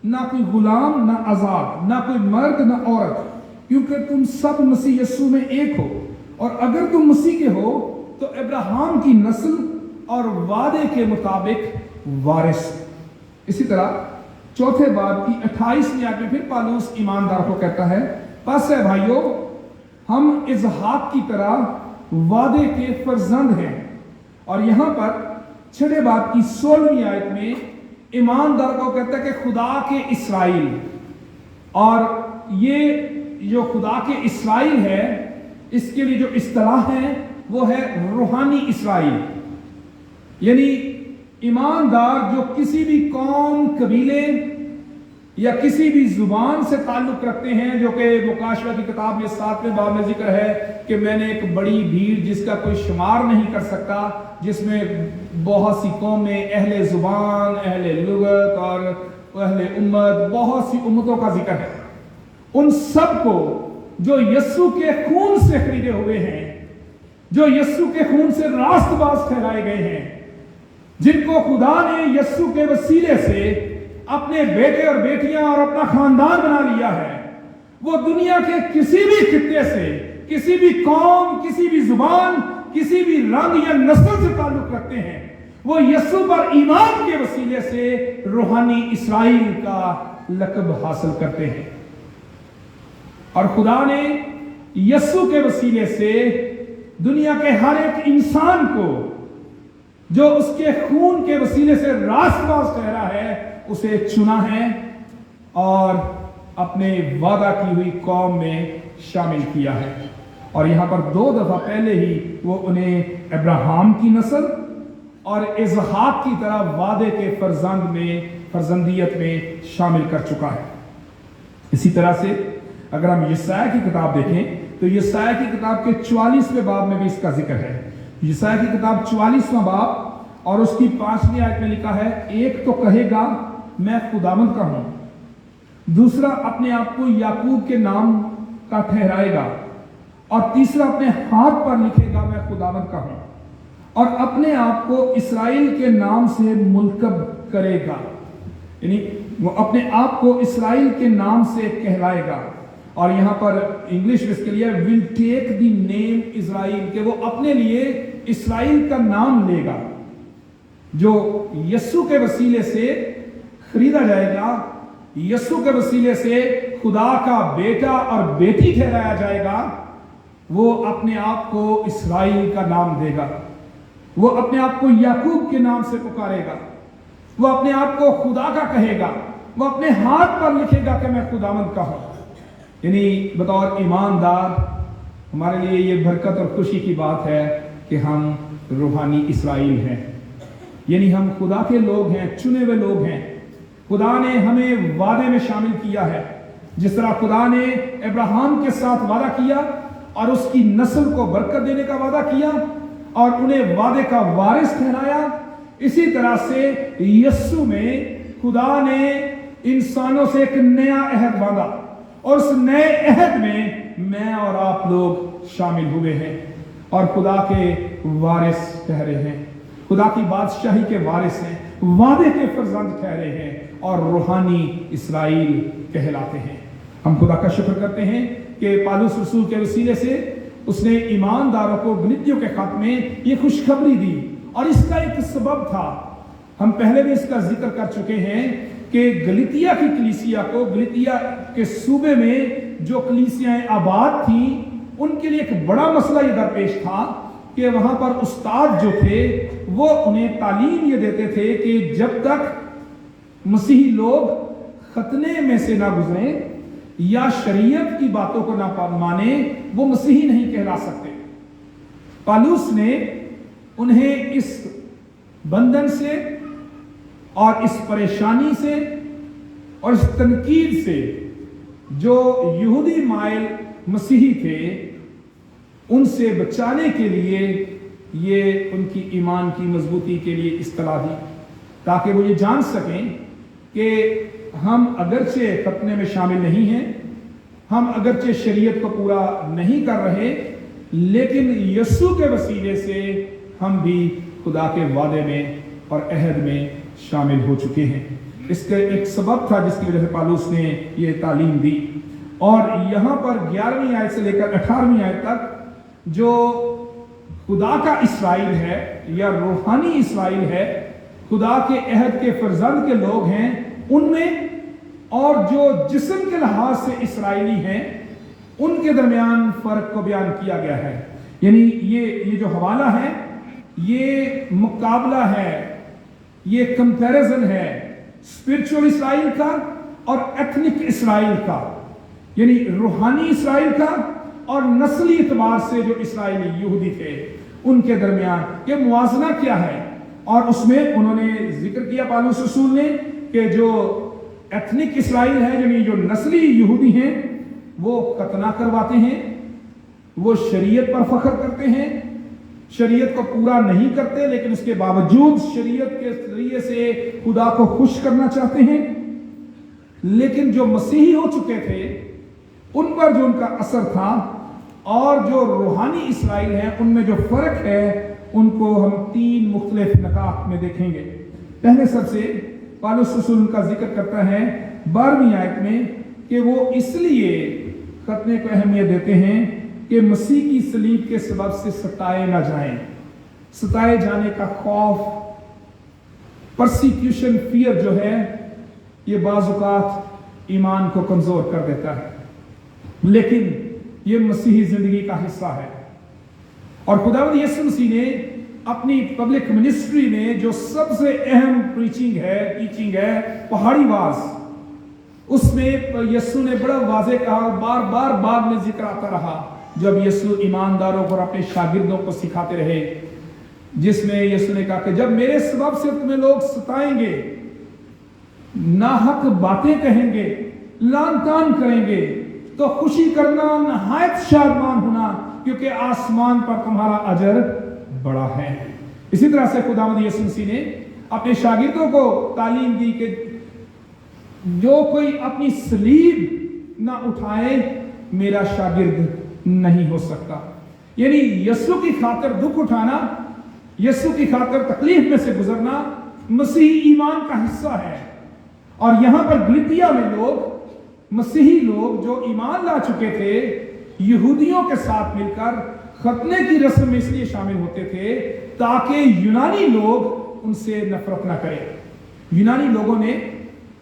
ना कोई गुलाम, ना आजाद, ना कोई मर्द, ना औरत, क्योंकि तुम सब मसीह यस्सु में एक हो। और अगर तुम मसीह के हो तो अब्राहम की नस्ल और वादे के मुताबिक वारिस। इसी तरह 4 बाब की 28वीं आयत में फिर पौलुस ईमानदार को कहता है, बस है भाइयों, हम इसहाक की तरह वादे के फर्जंद हैं। और यहां पर 6 बाब की 16वीं आयत में ईमानदार को कहता है कि खुदा के इसराइल। और ये जो खुदा के इसराइल है, इसके लिए जो इस्तिलाह है वो है रूहानी इसराइल। यानी ईमानदार जो किसी भी कौम, कबीले या किसी भी जुबान से ताल्लुक रखते हैं, जो कि मुकाशवा की किताब में 7वें बाब में जिक्र है कि मैंने एक बड़ी भीड़ जिसका कोई शुमार नहीं कर सकता, जिसमें बहुत सी कौमें, अहले जुबान, अहले लुगत और अहले उम्मत, बहुत सी उम्मतों का जिक्र है। उन सब को जो यस्सु के खून से खरीदे हुए हैं, जो यस्सु के खून से रास्तबाज ठहराए गए हैं, जिनको खुदा ने यस्सु के वसीले से अपने बेटे और बेटियां और अपना खानदान बना लिया है, वो दुनिया के किसी भी खित्ते से, किसी भी कौम, किसी भी जुबान, किसी भी रंग या नस्ल से ताल्लुक रखते हैं, वो यस्सु पर ईमान के वसीले से रूहानी इसराइल का लक़ब हासिल करते हैं। और खुदा ने यस्सु के वसीले से दुनिया के हर एक इंसान को जो उसके खून के वसीले से रास्तबाज ठहरा है, उसे चुना है और अपने वादा की हुई कौम में शामिल किया है। और यहां पर 2 दफा पहले ही वो उन्हें अब्राहम की नस्ल और इसहाक की तरह वादे के फर्जंद में, फर्जंदियत में शामिल कर चुका है। इसी तरह से अगर हम यशायाह की किताब देखें तो यशायाह की किताब के 44वें बाब में भी इसका जिक्र है। यशायाह की किताब 44वां बाब और उसकी 5वीं आयत में लिखा है, एक तो कहेगा मैं खुदावंद का हूं, दूसरा अपने आप को याकूब के नाम का ठहराएगा, और तीसरा अपने हाथ पर लिखेगा मैं खुदावंद का हूं, और अपने आप को इसराइल के नाम से मुल्कब करेगा। यानी वो अपने आप को इसराइल के नाम से कहलाएगा। और यहां पर इंग्लिश में इसके लिए will take the name Israel, के वो अपने लिए इसराइल का नाम लेगा, जो यस्सु के वसीले से खरीदा जाएगा, यस्सु के वसीले से खुदा का बेटा और बेटी ठहराया जाएगा। वो अपने आप को इसराइल का नाम देगा, वो अपने आप को याकूब के नाम से पुकारेगा, वो अपने आप को खुदा का कहेगा, वो अपने हाथ पर लिखेगा कि मैं खुदावंद का हूं। यानी बतौर ईमानदार हमारे लिए ये बरकत और खुशी की बात है कि हम रूहानी इसराइल हैं, यानी हम खुदा के लोग हैं, चुने हुए लोग हैं। खुदा ने हमें वादे में शामिल किया है। जिस तरह खुदा ने अब्राहम के साथ वादा किया और उसकी नस्ल को बरकत देने का वादा किया और उन्हें वादे का वारिस ठहराया, इसी तरह से यस्सु में खुदा ने इंसानों से एक नया अहद बांधा और उस नए अहद में मैं और आप लोग शामिल हुए हैं और खुदा के वारिस ठहरे हैं, खुदा की बादशाही के वारिस हैं, वादे के फर्जंद ठहरे हैं और रूहानी इसराइल कहलाते हैं। हम खुदा का शुक्र करते हैं कि पौलुस रसूल के वसीले से उसने ईमानदारों को गलतियों के खत में ये खुशखबरी दी और इसका एक सबब था। हम पहले भी इसका जिक्र कर चुके हैं कि गलितिया की कलीसिया को, गलितिया के सूबे में जो कलीसियाएं आबाद थी, उनके लिए एक बड़ा मसला ये दरपेश था کہ وہاں پر استاد جو تھے وہ انہیں تعلیم یہ دیتے تھے کہ جب تک مسیحی لوگ ختنے میں سے نہ گزریں یا شریعت کی باتوں کو نہ مانیں وہ مسیحی نہیں کہلا سکتے۔ پالوس نے انہیں اس بندھن سے اور اس پریشانی سے اور اس تنقید سے جو یہودی مائل مسیحی تھے ان سے بچانے کے لیے یہ ان کی ایمان کی مضبوطی کے لیے اصطلاح دی، تاکہ وہ یہ جان سکیں کہ ہم اگرچہ ختنے میں شامل نہیں ہیں، ہم اگرچہ شریعت کو پورا نہیں کر رہے، لیکن یسوع کے وسیلے سے ہم بھی خدا کے وعدے میں اور عہد میں شامل ہو چکے ہیں۔ اس کا ایک سبب تھا جس کی وجہ سے پالوس نے یہ تعلیم دی۔ اور یہاں پر 11ویں آیت سے لے کر 18ویں آیت تک جو خدا کا اسرائیل ہے یا روحانی اسرائیل ہے، خدا کے عہد کے فرزند کے لوگ ہیں، ان میں اور جو جسم کے لحاظ سے اسرائیلی ہیں ان کے درمیان فرق کو بیان کیا گیا ہے۔ یعنی یہ جو حوالہ ہے یہ مقابلہ ہے، یہ کمپیریزن ہے اسپرچول اسرائیل کا اور ایتھنک اسرائیل کا، یعنی روحانی اسرائیل کا اور نسلی اعتبار سے جو اسرائیلی یہودی تھے ان کے درمیان یہ موازنہ کیا ہے۔ اور اس میں انہوں نے ذکر کیا پالوس رسول نے کہ جو ایتھنک اسرائیل ہے، یعنی جو نسلی یہودی ہیں، وہ ختنہ کرواتے ہیں، وہ شریعت پر فخر کرتے ہیں، شریعت کو پورا نہیں کرتے لیکن اس کے باوجود شریعت کے ذریعے سے خدا کو خوش کرنا چاہتے ہیں۔ لیکن جو مسیحی ہو چکے تھے ان پر جو ان کا اثر تھا اور جو روحانی اسرائیل ہیں ان میں جو فرق ہے ان کو ہم 3 مختلف نکات میں دیکھیں گے۔ پہلے سب سے پالوس رسول کا ذکر کرتا ہے 12ویں آیت میں کہ وہ اس لیے ختنے کو اہمیت دیتے ہیں کہ مسیح کی صلیب کے سبب سے ستائے نہ جائیں۔ ستائے جانے کا خوف، پرسیکیوشن، فیئر جو ہے یہ بعض اوقات ایمان کو کمزور کر دیتا ہے، لیکن یہ مسیحی زندگی کا حصہ ہے۔ اور خداوند یسوع مسیح نے اپنی پبلک منسٹری میں جو سب سے اہم ٹیچنگ ہے پہاڑی واز، اس میں یسوع نے بڑا واضح کہا، بار بار بعد میں ذکر آتا رہا جب یسوع ایمانداروں کو اور اپنے شاگردوں کو سکھاتے رہے، جس میں یسوع نے کہا کہ جب میرے سبب سے تمہیں لوگ ستائیں گے، ناحق باتیں کہیں گے، لعن طعن کریں گے، تو خوشی کرنا، نہایت شادمان ہونا، کیونکہ آسمان پر تمہارا اجر بڑا ہے۔ اسی طرح سے خداوند یسوع مسیح نے اپنے شاگردوں کو تعلیم دی کہ جو کوئی اپنی صلیب نہ اٹھائے میرا شاگرد نہیں ہو سکتا۔ یعنی یسوع کی خاطر دکھ اٹھانا، یسوع کی خاطر تکلیف میں سے گزرنا مسیحی ایمان کا حصہ ہے۔ اور یہاں پر گلتیا میں مسیحی لوگ جو ایمان لا چکے تھے یہودیوں کے ساتھ مل کر ختنے کی رسم میں اس لیے شامل ہوتے تھے تاکہ یونانی لوگ ان سے نفرت نہ کریں۔ یونانی لوگوں نے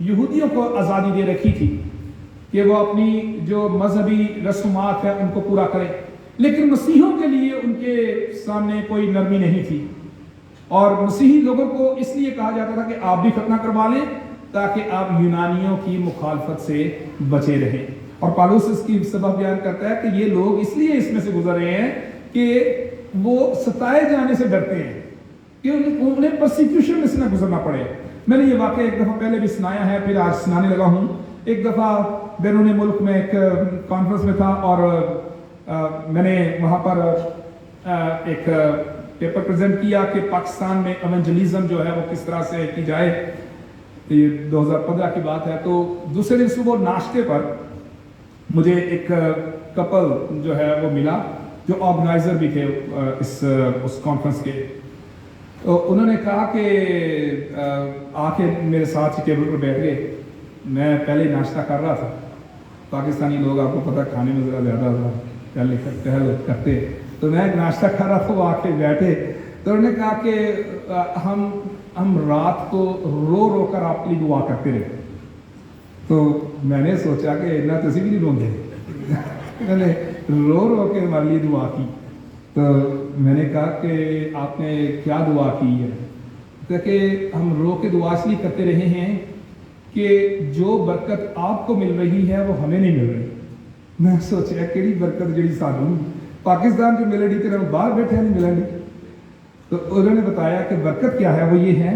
یہودیوں کو آزادی دے رکھی تھی کہ وہ اپنی جو مذہبی رسومات ہیں ان کو پورا کریں، لیکن مسیحیوں کے لیے ان کے سامنے کوئی نرمی نہیں تھی، اور مسیحی لوگوں کو اس لیے کہا جاتا تھا کہ آپ بھی ختنہ کروا لیں تاکہ آپ یونانیوں کی مخالفت سے بچے رہیں۔ اور پالوس اس کی سبب بیان کرتا ہے کہ یہ لوگ اس لیے اس میں سے گزر رہے ہیں کہ وہ ستائے جانے سے ڈرتے ہیں کہ انہیں پرسیکیوشن میں سے نہ گزرنا پڑے۔ میں نے یہ واقعہ ایک دفعہ پہلے بھی سنایا ہے، پھر آج سنانے لگا ہوں۔ ایک دفعہ بیرون ملک میں ایک کانفرنس میں تھا اور میں نے وہاں پر ایک پیپر پریزنٹ کیا کہ پاکستان میں ایونجلیزم جو ہے وہ کس طرح سے کی جائے۔ یہ 2015 کی بات ہے۔ تو دوسرے دن صبح ناشتے پر مجھے ایک کپل جو ہے وہ ملا جو آرگنائزر بھی تھے اس کانفرنس کے۔ تو انہوں نے کہا کہ آ کے میرے ساتھ ٹیبل پر بیٹھ گئے۔ میں پہلے ناشتہ کر رہا تھا، پاکستانی لوگ آپ کو پتہ کھانے میں ذرا زیادہ ٹہل کرتے، تو میں ناشتہ کر رہا تھا، وہ آ کے بیٹھے تو انہوں نے کہا کہ ہم رات کو رو رو کر آپ کے لیے دعا کرتے رہے۔ تو میں نے سوچا کہ اتنا تسی بھی نہیں روندے، میں نے رو رو کے ہمارے لیے دعا کی۔ तो मैंने कहा कि आपने क्या दुआ की है, तो कि हम रो के दुआ इसलिए करते रहे हैं कि जो बरकत आपको मिल रही है वो हमें नहीं मिल रही। मैं सोचा कि बरकत जी सानू पाकिस्तान जो मिलनी तो बाहर बैठे नहीं मिलनी। तो उन्होंने बताया कि बरकत क्या है, वो ये है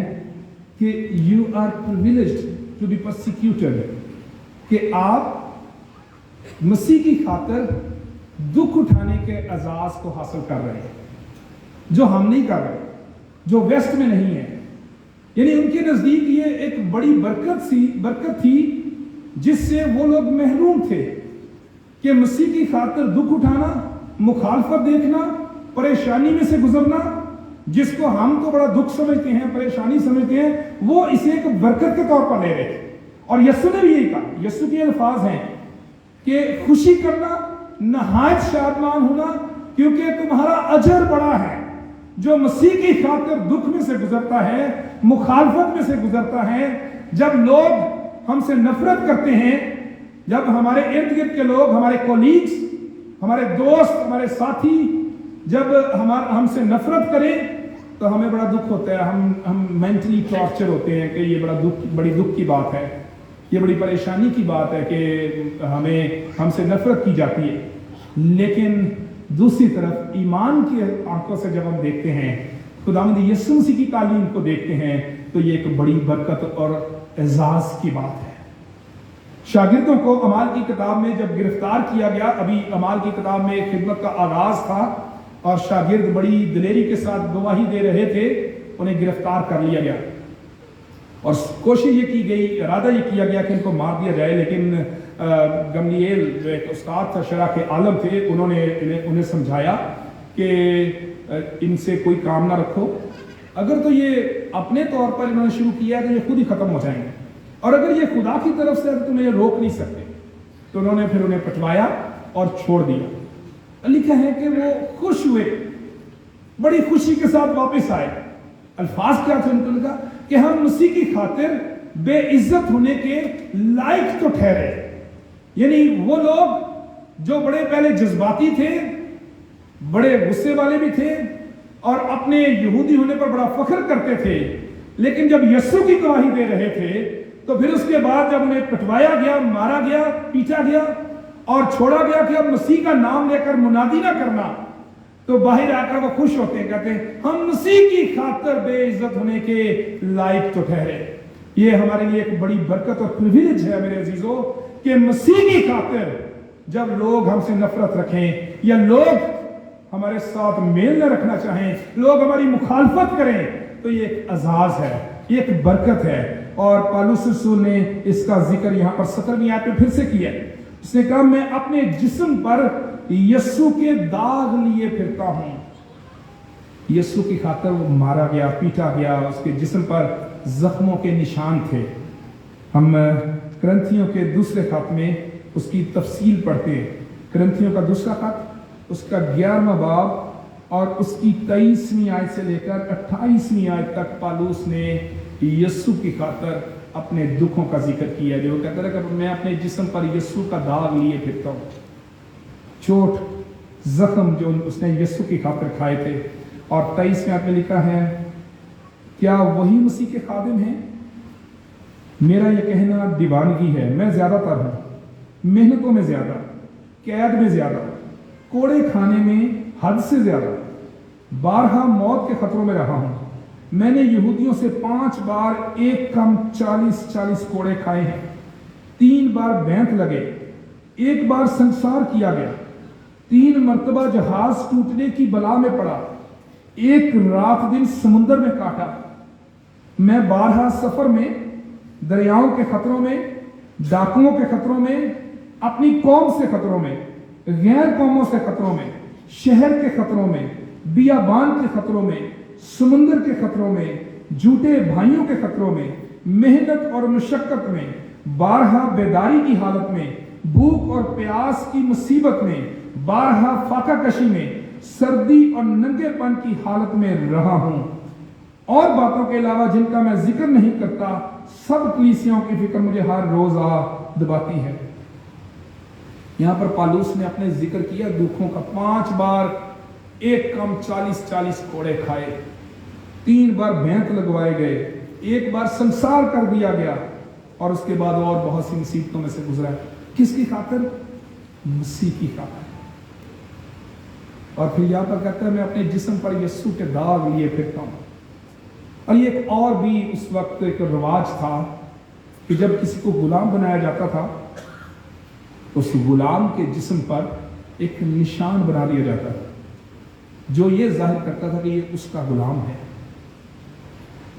कि you are privileged to be persecuted, कि आप मसीह की खातर दुख उठाने के एजाज को हासिल कर रहे हैं, जो हम नहीं कर रहे, जो वेस्ट में नहीं है। यानी उनके नजदीक ये एक बड़ी बरकत थी जिससे वो लोग महरूम थे कि मसीह की खातिर दुख उठाना, मुखालफत देखना, परेशानी में से गुजरना, जिसको हम तो बड़ा दुख समझते हैं, परेशानी समझते हैं, वो इसे एक बरकत के तौर पर ले रहे थे। और यस्सु ने भी यही कहा, यस्सु के अल्फाज हैं कि खुशी करना, नहायत शादमान होना, क्योंकि तुम्हारा अजर बड़ा है। जो मसीह की खातिर दुख में से गुजरता है, मुखालफत में से गुजरता है, जब लोग हमसे नफरत करते हैं, जब हमारे इर्द गिर्द के लोग, हमारे कोलीग्स, हमारे दोस्त, हमारे साथी जब हमसे नफरत करें तो हमें बड़ा दुख होता है। हम मेंटली टॉर्चर होते हैं कि ये बड़ी दुख की बात है, ये बड़ी परेशानी की बात है कि हमसे नफरत की जाती है। लेकिन दूसरी तरफ ईमान की आंखों से जब हम देखते हैं, खुदावंद यीशु मसीह की तालीम को देखते हैं, तो ये एक बड़ी बरकत और एजाज की बात है। शागिर्दों को अमाल की किताब में जब गिरफ्तार किया गया, अभी अमाल की किताब में खिदमत का आगाज था और शागिर्द बड़ी दिलेरी के साथ गवाही दे रहे थे, उन्हें गिरफ्तार कर लिया गया और कोशिश ये की गई, इरादा ये किया गया कि इनको मार दिया जाए। लेकिन गमलीएल जो एक उस्ताद था, शरा के आलम थे, उन्होंने उन्हें समझाया कि इनसे कोई काम ना रखो, अगर तो ये अपने तौर पर इन्होंने शुरू किया तो ये खुद ही खत्म हो जाएंगे, और अगर ये खुदा की तरफ से तुम्हें ये रोक नहीं सकते। तो उन्होंने फिर उन्हें पटवाया और छोड़ दिया। लिखा है कि वो खुश हुए, बड़ी खुशी के साथ वापस आए। अल्फाज क्या थे उनके, लिखा कि हम मसीह की खातिर बेइज्जत होने के लायक तो ठहरे। यानी वो लोग जो बड़े पहले जज्बाती थे, बड़े गुस्से वाले भी थे और अपने यहूदी होने पर बड़ा फख्र करते थे, लेकिन जब यीशु की गवाही दे रहे थे तो फिर उसके बाद जब उन्हें पिटवाया गया, मारा गया, पीटा गया और छोड़ा गया कि अब मसीह का नाम लेकर मुनादी ना करना, तो बाहर आकर वो खुश होते हैं, कहते हैं हम मसीह की खातिर बेइज्जत होने के लायक तो ठहरे। ये हमारे लिए एक बड़ी बरकत और प्रिविलेज है मेरे अजीजों, कि मसीह की खातिर जब लोग हमसे नफरत रखें या लोग हमारे साथ मेल न रखना चाहें, लोग हमारी मुखालफत करें, तो ये एक एजाज है, ये एक बरकत है। और पौलुस रसूल ने इसका जिक्र यहाँ पर 17वीं आयत में फिर से किया। उसने कहा मैं अपने जिस्म पर यीशु के दाग लिए फिरता हूं। यीशु की खातिर वो मारा गया, पीटा गया, उसके जिस्म पर जख्मों के निशान थे। हम करंथियों के दूसरे खत में उसकी तफसील पढ़ते हैं। करंथियों का दूसरा खत, उसका 11वां बाब और उसकी 23वीं आयत से लेकर 28वीं आयत तक पौलुस ने यीशु की खातिर अपने दुखों का जिक्र किया। जो कहता है कि मैं अपने जिस्म पर यीशु का दाग लिए फिरता हूँ, चोट जख्म जो उसने यीशु की खातिर खाए थे। और 23वें आयत में लिखा है, क्या वही मसीह के खादिम हैं? मेरा यह कहना दीवानगी है, मैं ज्यादातर हूं, मेहनतों में ज्यादा, कैद में ज्यादा, कोड़े खाने में हद से ज्यादा, 12 मौत के खतरों में रहा हूं। मैंने यहूदियों से 5 बार एक कम 40 कोड़े खाए हैं, 3 बार बैंत लगे, 1 बार संसार किया गया, 3 मर्तबा जहाज टूटने की बला में पड़ा, 1 रात दिन समुद्र में काटा। मैं 12 सफर में, दरियाओं के खतरों में, डाकुओं के खतरों में, अपनी कौम से खतरों में, गैर कौमों से खतरों में, शहर के खतरों में, बियाबान के खतरों में, समुद्र के खतरों में, झूठे भाइयों के खतरों में, मेहनत और मुशक्कत में, 12 बेदारी की हालत में, भूख और प्यास की मुसीबत में, 12 फाका कशी में, सर्दी और नंगेपन की हालत में रहा हूं। और बातों के अलावा जिनका मैं जिक्र नहीं करता, सब कलीसियाओं की फिक्र मुझे हर रोज दबाती है। यहां पर पौलुस ने अपने जिक्र किया दुखों का, 5 बार एक कम 40-40 कोड़े खाए, 3 बार भैंत लगवाए गए, 1 बार संसार कर दिया गया, और उसके बाद और बहुत सी मुसीबतों में से गुजरा। किसकी खातिर? मसीह की खातिर। और फिर यहां पर कहता है मैं अपने जिस्म पर यीशु के दाग लिए फिरता हूं। और ये एक और भी उस वक्त एक रिवाज था कि जब किसी को गुलाम बनाया जाता था तो उस गुलाम के जिस्म पर एक निशान बना दिया जाता था जो ये जाहिर करता था कि ये उसका गुलाम है।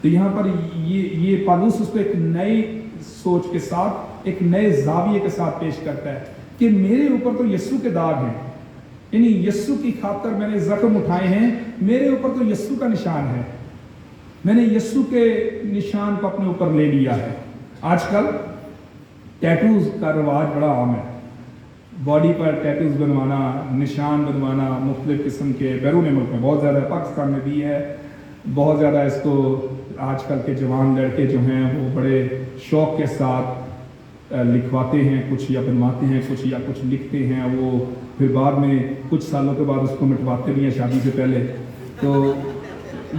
तो यहाँ पर ये पौलुस उसको एक नई सोच के साथ, एक नए जाविये के साथ पेश करता है कि मेरे ऊपर तो यीशु के दाग हैं, यानी यीशु की खातिर मैंने जख्म उठाए हैं, मेरे ऊपर तो यीशु का निशान है, मैंने यीशु के निशान को अपने ऊपर ले लिया है। आजकल टैटूज का रिवाज बड़ा आम है, बॉडी पर टैटूज बनवाना, निशान बनवाना, मुख्तलिफ किस्म के। बैरून मुल्क में बहुत ज़्यादा, पाकिस्तान में भी है बहुत ज़्यादा। इसको आजकल के जवान लड़के जो हैं वो बड़े शौक़ के साथ लिखवाते हैं, कुछ या बनवाते हैं कुछ, या कुछ लिखते हैं, वो फिर बाद में कुछ सालों के बाद उसको मिटवाते भी हैं शादी से पहले। तो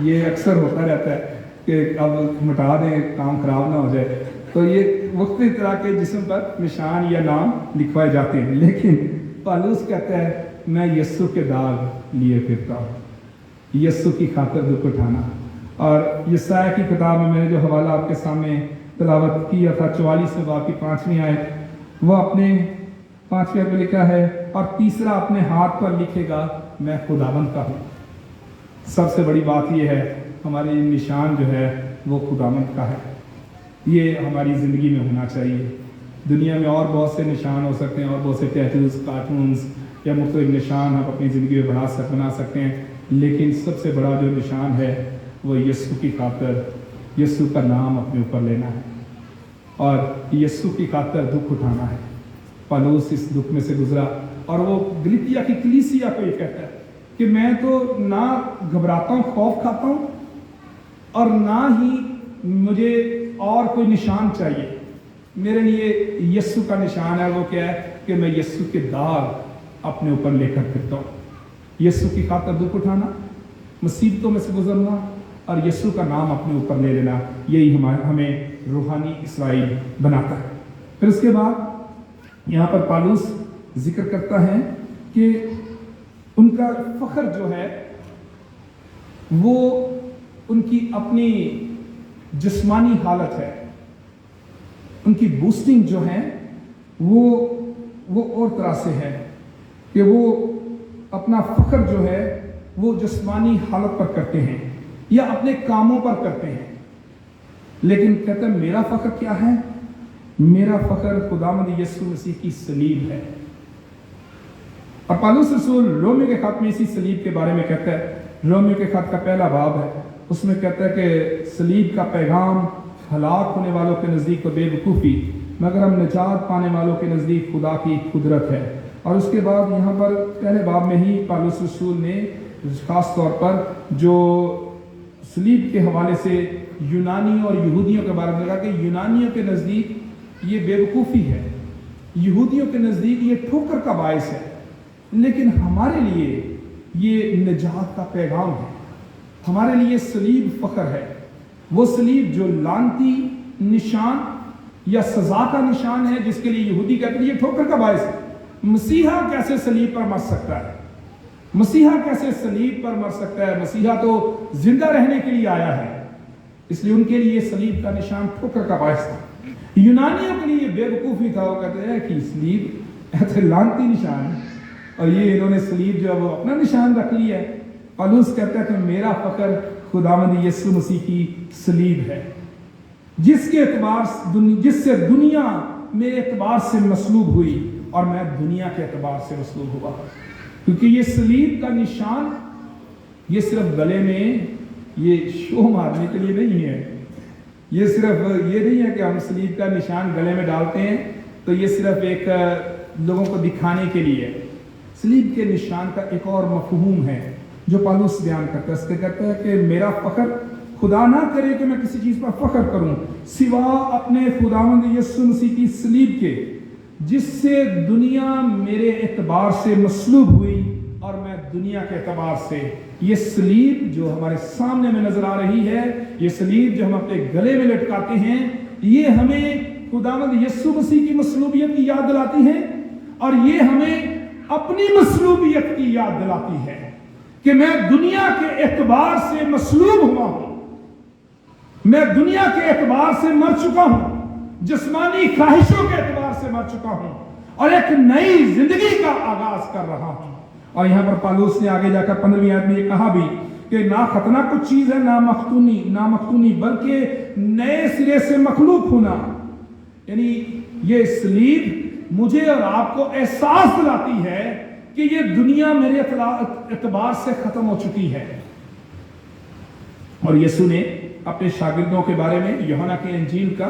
ये अक्सर होता रहता है कि अब मिटा दें, काम ख़राब ना हो जाए। तो ये मुख्तलिफ तरह के जिस्म पर निशान या नाम लिखवाए जाते हैं, लेकिन पौलुस कहता है मैं यीशु के दाग लिए फिरता हूँ, यीशु की खातिर दुख उठाना। और यशायाह की किताब में मैंने जो हवाला आपके सामने तिलावत किया था, 44वें बाब की 5वीं आयत, वो अपने 5वें आयत में लिखा है, और तीसरा अपने हाथ पर लिखेगा मैं खुदावंद का हूँ। सबसे बड़ी बात यह है हमारे निशान जो है वो खुदावंद का है। ये हमारी ज़िंदगी में होना चाहिए। दुनिया में और बहुत से निशान हो सकते हैं, और बहुत से टैटूज, कार्टून्स या मुख्तलिफ निशान हम अपनी ज़िंदगी में बना सकते हैं, लेकिन सबसे बड़ा जो निशान है वो यीशु की खातिर, यीशु का नाम अपने ऊपर लेना है और यीशु की खातिर दुख उठाना है। पौलुस इस दुख में से गुजरा, और वो गलातिया की कलीसिया को ये कहता है कि मैं तो ना घबराता हूँ, खौफ खाता हूँ, और ना ही मुझे और कोई निशान चाहिए। मेरे लिए यीशु का निशान है, वो क्या है कि मैं यीशु के दाग अपने ऊपर लेकर फिरता हूँ। यीशु की खातिर दुख उठाना, मुसीबतों में से गुजरना, और यीशु का नाम अपने ऊपर ले लेना, यही हमें रूहानी इसराइल बनाता है। फिर उसके बाद यहाँ पर पौलुस जिक्र करता है कि उनका फख्र जो है वो उनकी अपनी जिस्मानी हालत है, उनकी बूस्टिंग जो है वो और तरह से है कि वो अपना फख्र जो है वो जिस्मानी हालत पर करते हैं या अपने कामों पर करते हैं। लेकिन कहते हैं मेरा फख्र क्या है? मेरा फख्र खुदावंद यीशु मसीह की सलीब है। और पौलुस रसूल रोमियो के खत में इसी सलीब के बारे में कहता है। रोमियो के खत का पहला बाब है, उसमें कहता है कि सलीब का पैगाम हलाक होने वालों के नज़दीक तो बेवकूफ़ी, मगर हम निजात पाने वालों के नज़दीक खुदा की कुदरत है। और उसके बाद यहाँ पर पहले बाब में ही पौलुस रसूल ने ख़ास तौर पर जो सलीब के हवाले से यूनानी और यहूदियों के बारे में कहा कि यूनानियों के नज़दीक ये बेवकूफ़ी है, यहूदियों के नज़दीक ये ठोकर का बायस है, लेकिन हमारे लिए ये निजात का पैगाम है। हमारे लिए सलीब फ़ख्र है, वो सलीब जो लानती निशान या सज़ा का निशान है, जिसके लिए यहूदी कहते हैं ये ठोकर का बायस है। मसीहा कैसे सलीब पर मर सकता है? मसीहा कैसे सलीब पर मर सकता है? मसीहा तो जिंदा रहने के लिए आया है, इसलिए उनके लिए सलीब का निशान ठोकर का बायस था। यूनानियों के लिए बेवकूफ़ी था, वो कहते हैं कि सलीब ऐसे लानती निशान है, और ये इन्होंने सलीब जो है वो अपना निशान रख लिया है। पौलुस कहता है कि मेरा फ़ख्र खुदावंद यीशु मसीह की सलीब है, जिससे दुनिया मेरे एतबार से मसलूब हुई और मैं दुनिया के एतबार से मसलूब हुआ। क्योंकि ये सलीब का निशान ये सिर्फ गले में ये शो मारने के लिए नहीं है, ये सिर्फ ये नहीं है कि हम सलीब का निशान गले में डालते हैं तो ये सिर्फ एक लोगों को दिखाने के लिए है। सलीब के निशान का एक और मफहूम है जो पौलुस बयान करता है। इसके कहता है कि मेरा फ़ख्र, खुदा ना करे कि मैं किसी चीज़ पर फ़ख्र करूं सिवा अपने खुदावंद यीशु मसीह की सलीब के, जिससे दुनिया मेरे एतबार से मसलूब हुई और मैं दुनिया के एतबार से ये सलीब जो हमारे सामने में नजर आ रही है, ये सलीब जो हम अपने गले में लटकाते हैं, ये हमें खुदावंद यीशु मसीह की मसलूबियत की याद दिलाती है और ये हमें अपनी मसलूबियत की याद दिलाती है कि मैं दुनिया के एतबार से मसलूब हुआ हूं, मैं दुनिया के एतबार से मर चुका हूं, जिस्मानी ख्वाहिशों के एतबार से मर चुका हूं और एक नई जिंदगी का आगाज कर रहा हूं। और यहां पर पौलुस ने आगे जाकर 15वीं आयत में ये कहा भी कि ना खतना कुछ चीज है ना मख्तूनी बल्कि नए सिरे से मखलूक होना। यानी ये सलीब मुझे और आपको एहसास दिलाती है कि ये दुनिया मेरे एतबार से खत्म हो चुकी है। और यीशु ने अपने शागिर्दों के बारे में यूहन्ना की इंजील का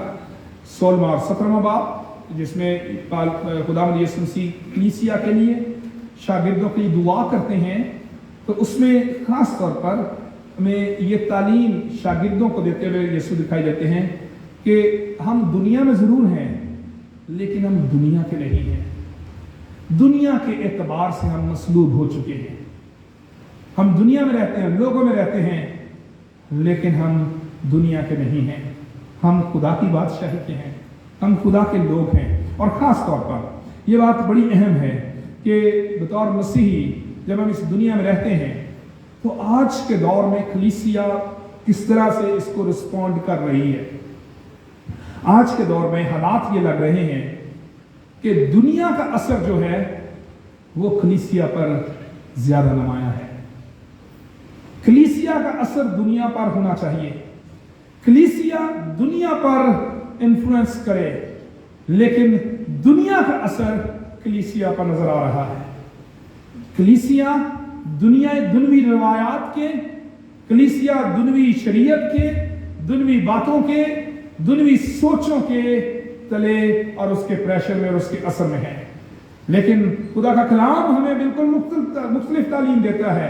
16वां और 17वां बाब, जिसमें खुदावंद यीशु मसीह कलीसिया के लिए शागिर्दों के लिए दुआ करते हैं, तो उसमें खास तौर पर हमें ये तालीम शागिर्दों को देते हुए यीशु दिखाई देते हैं कि हम दुनिया में जरूर हैं लेकिन हम दुनिया के नहीं हैं। दुनिया के एतबार से हम मसलूब हो चुके हैं। हम दुनिया में रहते हैं, लोगों में रहते हैं, लेकिन हम दुनिया के नहीं हैं। हम खुदा की बादशाही के हैं, हम खुदा के लोग हैं। और खास तौर पर यह बात बड़ी अहम है कि बतौर मसीही जब हम इस दुनिया में रहते हैं तो आज के दौर में कलीसिया किस तरह से इसको रिस्पॉन्ड कर रही है। आज के दौर में हालात ये लग रहे हैं कि दुनिया का असर जो है वो कलीसिया पर ज्यादा नुमाया है। कलीसिया का असर दुनिया पर होना चाहिए, कलीसिया दुनिया पर इन्फ्लुएंस करे, लेकिन दुनिया का असर कलीसिया पर नजर आ रहा है। कलीसिया दुनवी रवायात के, कलीसिया दुनवी शरीयत के, दुनवी बातों के, दुनवी सोचों के तले और उसके प्रेशर में और उसके असर में है। लेकिन खुदा का कलाम हमें बिल्कुल मुख्तलिफ तालीम देता है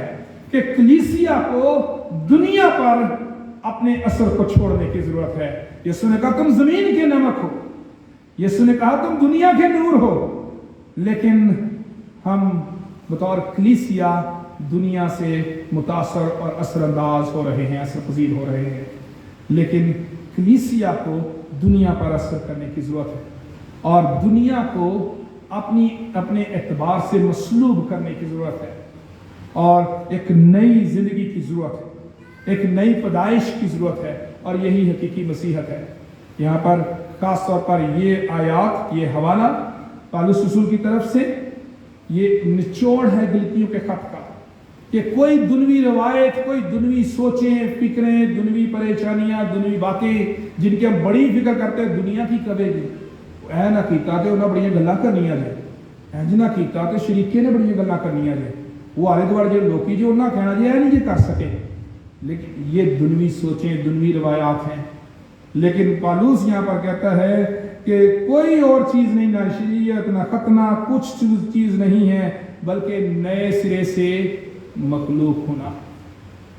कि कलीसिया को दुनिया पर अपने असर को छोड़ने की जरूरत है। यीशु ने कहा तुम जमीन के नमक हो, यीशु ने कहा तुम दुनिया के नूर हो, लेकिन हम बतौर कलीसिया दुनिया से मुतासर और असरअंदाज हो रहे हैं, असर पजीर हो रहे हैं। लेकिन कलीसिया को दुनिया पर असर करने की जरूरत है और दुनिया को अपने एतबार से मसलूब करने की जरूरत है और एक नई जिंदगी की जरूरत है, एक नई पैदाइश की जरूरत है। और यही हकीकी मसीहत है। यहाँ पर खास तौर पर ये आयात, ये हवाला पौलुस रसूल की तरफ से ये निचोड़ है गलतियों के खत का कि कोई दुनवी रवायत, कोई दुनवी सोचें, फिक्रें, दुनवी परेशानियां, दुनवी बातें जिनकी हम बड़ी फिक्र करते हैं दुनिया की करेगी। ऐ ना कीता ते उन्हें बड़ियां गल्लां करनियां जे, इंज ना कीता ते शरीके ने बड़ियां गल्लां करनियां जे, वो आले दुआले जो लोकी जो उन्हें कहना जे नहीं जे कर सके। लेकिन ये दुनवी सोचें, दुनवी रवायात हैं। लेकिन पौलुस यहाँ पर कहता है कि कोई और चीज नहीं, ना शरीयत ना खतना, कुछ चीज नहीं है, बल्कि नए सिरे से मखलूक होना,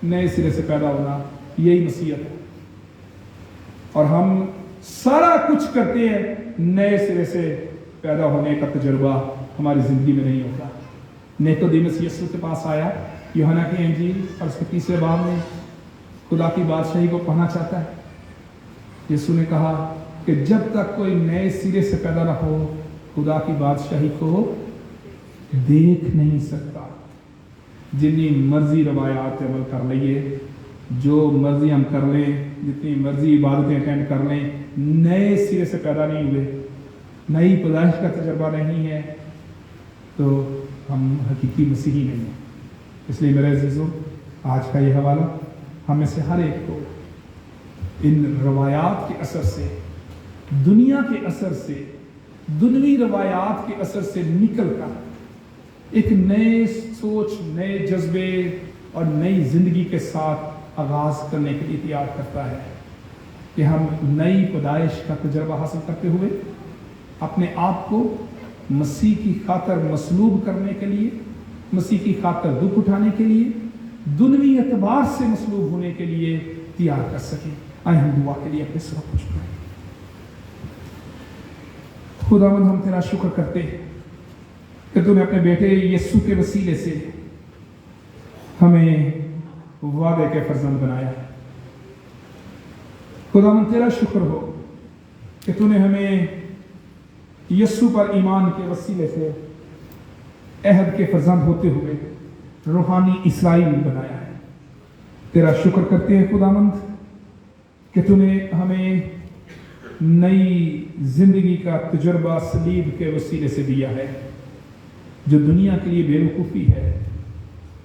नए सिरे से पैदा होना, यही मसीहत है। और हम सारा कुछ करते हैं, नए सिरे से पैदा होने का तजुर्बा हमारी जिंदगी में नहीं होता। निकोदेमुस यीशु के पास आया, यूहन्ना की इंजील और उसके 3 बाब में खुदा की बादशाही को पढ़ना चाहता है। यीशु ने कहा कि जब तक कोई नए सिरे से पैदा ना हो खुदा की बादशाही को देख नहीं सकता। जितनी मर्जी रवायात अमल कर लिए, जो मर्जी हम कर लें, जितनी मर्जी इबादतें अटेंड कर लें, नए सिरे से पैदा नहीं हुए, नई पैदाइश का तजर्बा नहीं है, तो हम हकीकी मसीही नहीं हैं। इसलिए मेरे अजीजों, आज का ये हवाला हमें से हर एक को इन रवायात के असर से, दुनिया के असर से, दुनवी रवायात के असर से निकल कर एक नए सोच, नए जज्बे और नई जिंदगी के साथ आगाज करने के लिए तैयार करता है कि हम नई पैदाइश का तजर्बा हासिल करते हुए अपने आप को मसीह की खातर मसलूब करने के लिए, मसीह की खातर दुख उठाने के लिए, दुनवी एतबार से मसलूब होने के लिए तैयार कर सकें। आए हम दुआ के लिए अपने सर को झुकाएं। खुदावंद, हम तेरा शुक्र करते हैं कि तूने अपने बेटे यीशु के वसीले से हमें वादे के फर्जंद बनाया है। खुदावंद तेरा शुक्र हो कि तूने हमें यस्सु पर ईमान के वसीले से अहद के फर्जंद होते हुए रूहानी इसराइल बनाया है। तेरा शुक्र करते हैं खुदावंद कि तूने हमें नई जिंदगी का तजुर्बा सलीब के वसीले से दिया है, जो दुनिया के लिए बेवकूफ़ी है,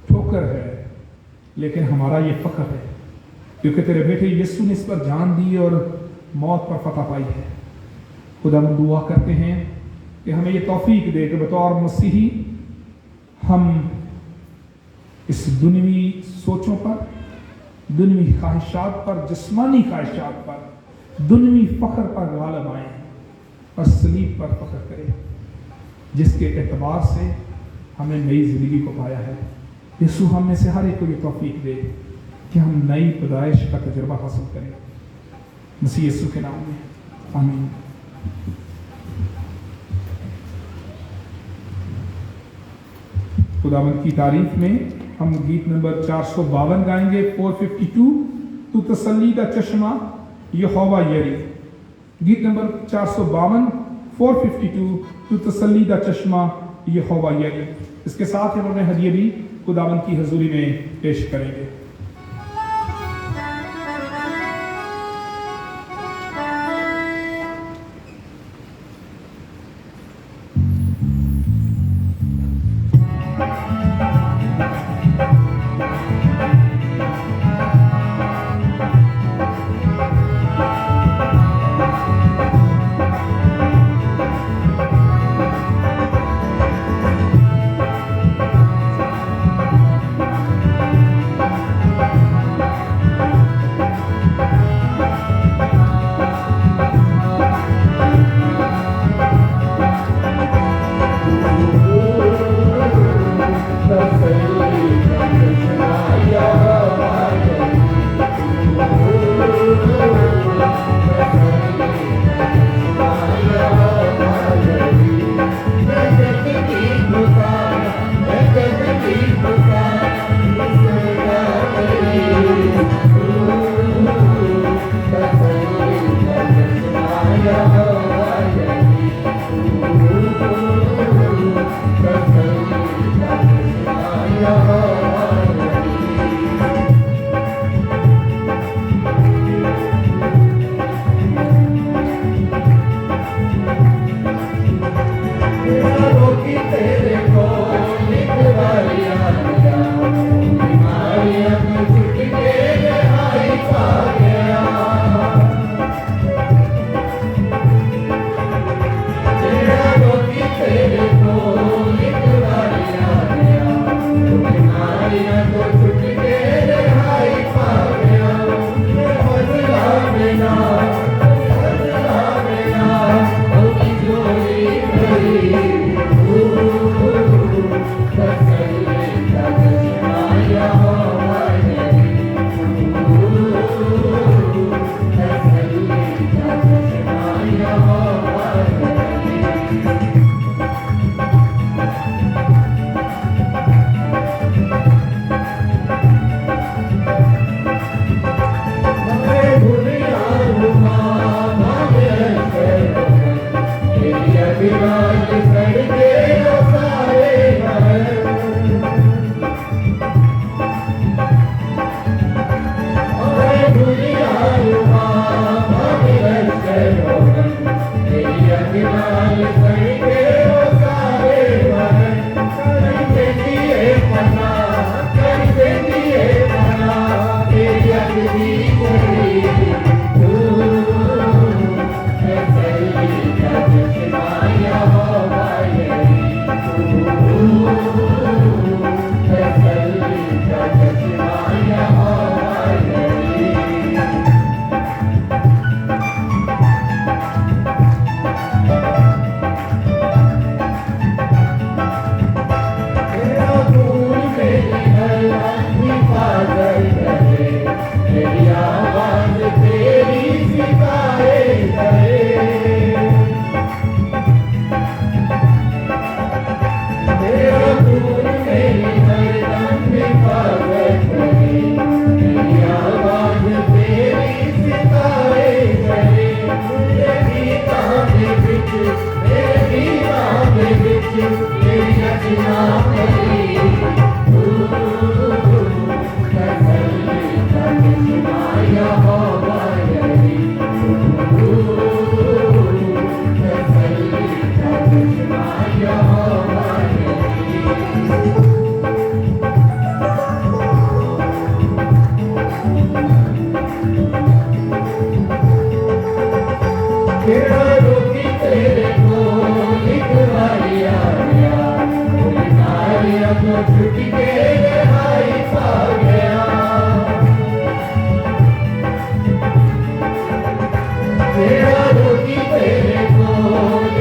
ठोकर है, लेकिन हमारा ये फ़ख्र है क्योंकि तेरे बेटे यीशु ने इस पर जान दी और मौत पर फतह पाई है। खुदा हम दुआ करते हैं कि हमें ये तौफीक दे कि बतौर मसीही हम इस दुनियावी सोचों पर, दुनियावी ख्वाहिशात पर, जिस्मानी ख्वाहिशात पर, दुनियावी फ़ख्र पर गालिब आए और सलीब पर फ़ख्र करें, जिसके एतबार से हमने नई ज़िंदगी को पाया है। यीशु हम में से हर एक को ये तौफीक दे कि हम नई पैदाइश का तजुर्बा हासिल करें, मसीह यीशु के नाम में, आमीन। खुदावंद की तारीफ में हम गीत नंबर 452 गाएंगे, 452, तू तसल्ली दा चश्मा यहोवा यरी। गीत नंबर 452, 452, तू तसल्ली दा चश्मा यहोवा यरी। इसके साथ ही हम अपने हदिये भी खुदावंद की हजूरी में पेश करेंगे। तेरा रोगी तेरे को एक बारी आ गया, वो बीमारियां को छुट के रिहाई पा गया। तेरा रोगी तेरे को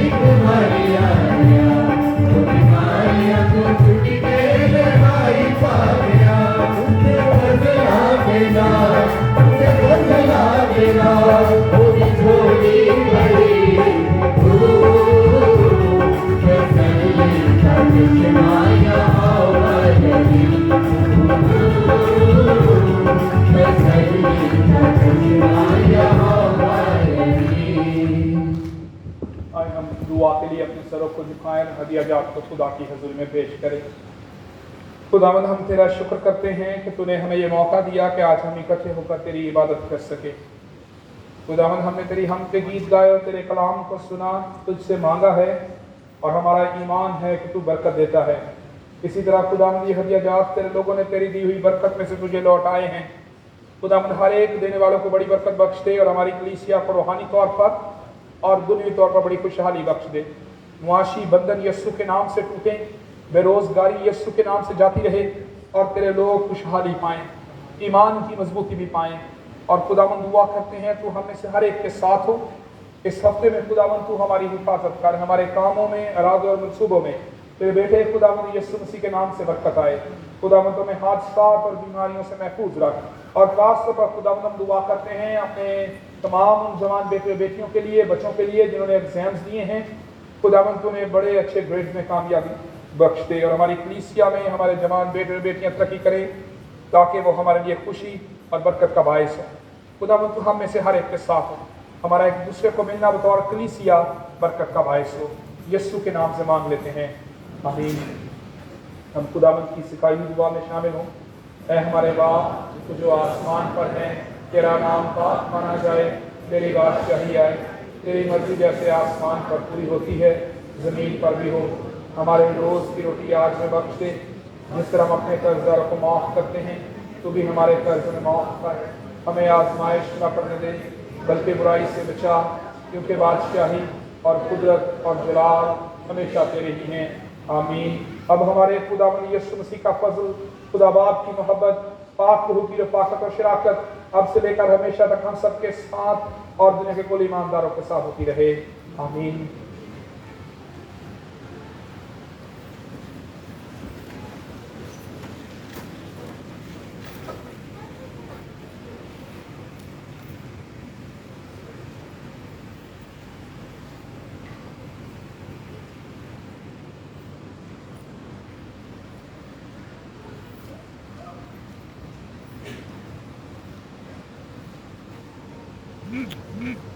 एक बारी आ गया, वो बीमारियां को छुट के रिहाई पा गया। उसे बदला देना, उसे बदला देना, वो भी थोड़ी बड़ी तसल्ली का चश्मा यहाँ वही, तसल्ली का चश्मा यहाँ वही। आए हम दुआ के लिए अपने सरों को झुकाएं, हदिया जात को खुदा की हजूर में पेश करें। खुदावंद हम तेरा शुक्र करते हैं कि तूने हमें ये मौका दिया कि आज हम इकट्ठे होकर तेरी इबादत कर सके। खुदावंद हमने तेरी हम के गीत गाए और तेरे कलाम को सुना, तुझसे मांगा है और हमारा ईमान है कि तू बरकत देता है। इसी तरह खुदावंद ये हदिया जात तेरे लोगों ने तेरी दी हुई बरकत में से तुझे लौटाए हैं। खुदावंद हर एक देने वालों को बड़ी बरकत बख्श दे और हमारी कलीसिया को रूहानी तौर पर और दुनियावी तौर पर बड़ी खुशहाली बख्श दे। मुआशी बंधन यीशु के नाम से टूटें, बेरोजगारी यीशु के नाम से जाती रहे और तेरे लोग खुशहाली पाएं, ईमान की मजबूती भी पाएं। और खुदावंद दुआ करते हैं तू हम में से हर एक के साथ हो। इस हफ्ते में खुदावंद तू हमारी हिफाजत कर, हमारे कामों में, इरादों और मनसूबों में तेरे बेटे खुदावंद यीशु मसीह के नाम से बरकत आए। खुदावंद तुम्हें हादसात और बीमारियों से महफूज रख। और खास तौर पर खुदावंद हम दुआ करते हैं अपने तमाम उन जवान बेटे बेटियों के लिए, बच्चों के लिए जिन्होंने एग्जाम्स दिए हैं। खुदावंद तुम्हें बड़े अच्छे ग्रेड में कामयाबी बख्श दे और हमारी कलीसिया में हमारे जवान बेटे बेटियां तरक्की करें ताकि वो हमारे लिए खुशी और बरकत का बायस हो। खुदावंद तू हम में से हर एक के साथ हो, हमारा एक दूसरे को मिलना बतौर कलीसिया बरकत का बायस हो। यीशु के नाम से मांग लेते हैं, आमीन। हम खुदावंद की सिखाई हुई दुआ में शामिल हों। ऐ हमारे बाप तू जो आसमान पर है, तेरा नाम पाक माना जाए, तेरी बादशाही आए, तेरी मर्जी जैसे आसमान पर पूरी होती है ज़मीन पर भी हो। हमारे रोज़ की रोटी आज में बख्श दे, जिस तरह हम अपने कर्जदारों को माफ़ करते हैं, तू भी हमारे कर्ज में माफ़ कर। हमें आजमाइश न पड़ने दे, बल्कि बुराई से बचा, क्योंकि बादशाही और कुदरत और जलाल हमेशा तेरे ही हैं, आमीन। अब हमारे खुदावंद यीशु मसीह का फजल, खुदा बाप की मोहब्बत, पाक रूह की रफाकत और शराकत अब से लेकर हमेशा तक हम सबके साथ और दुनिया के कुल ईमानदारों के साथ होती रहे, आमीन। Mm-hmm.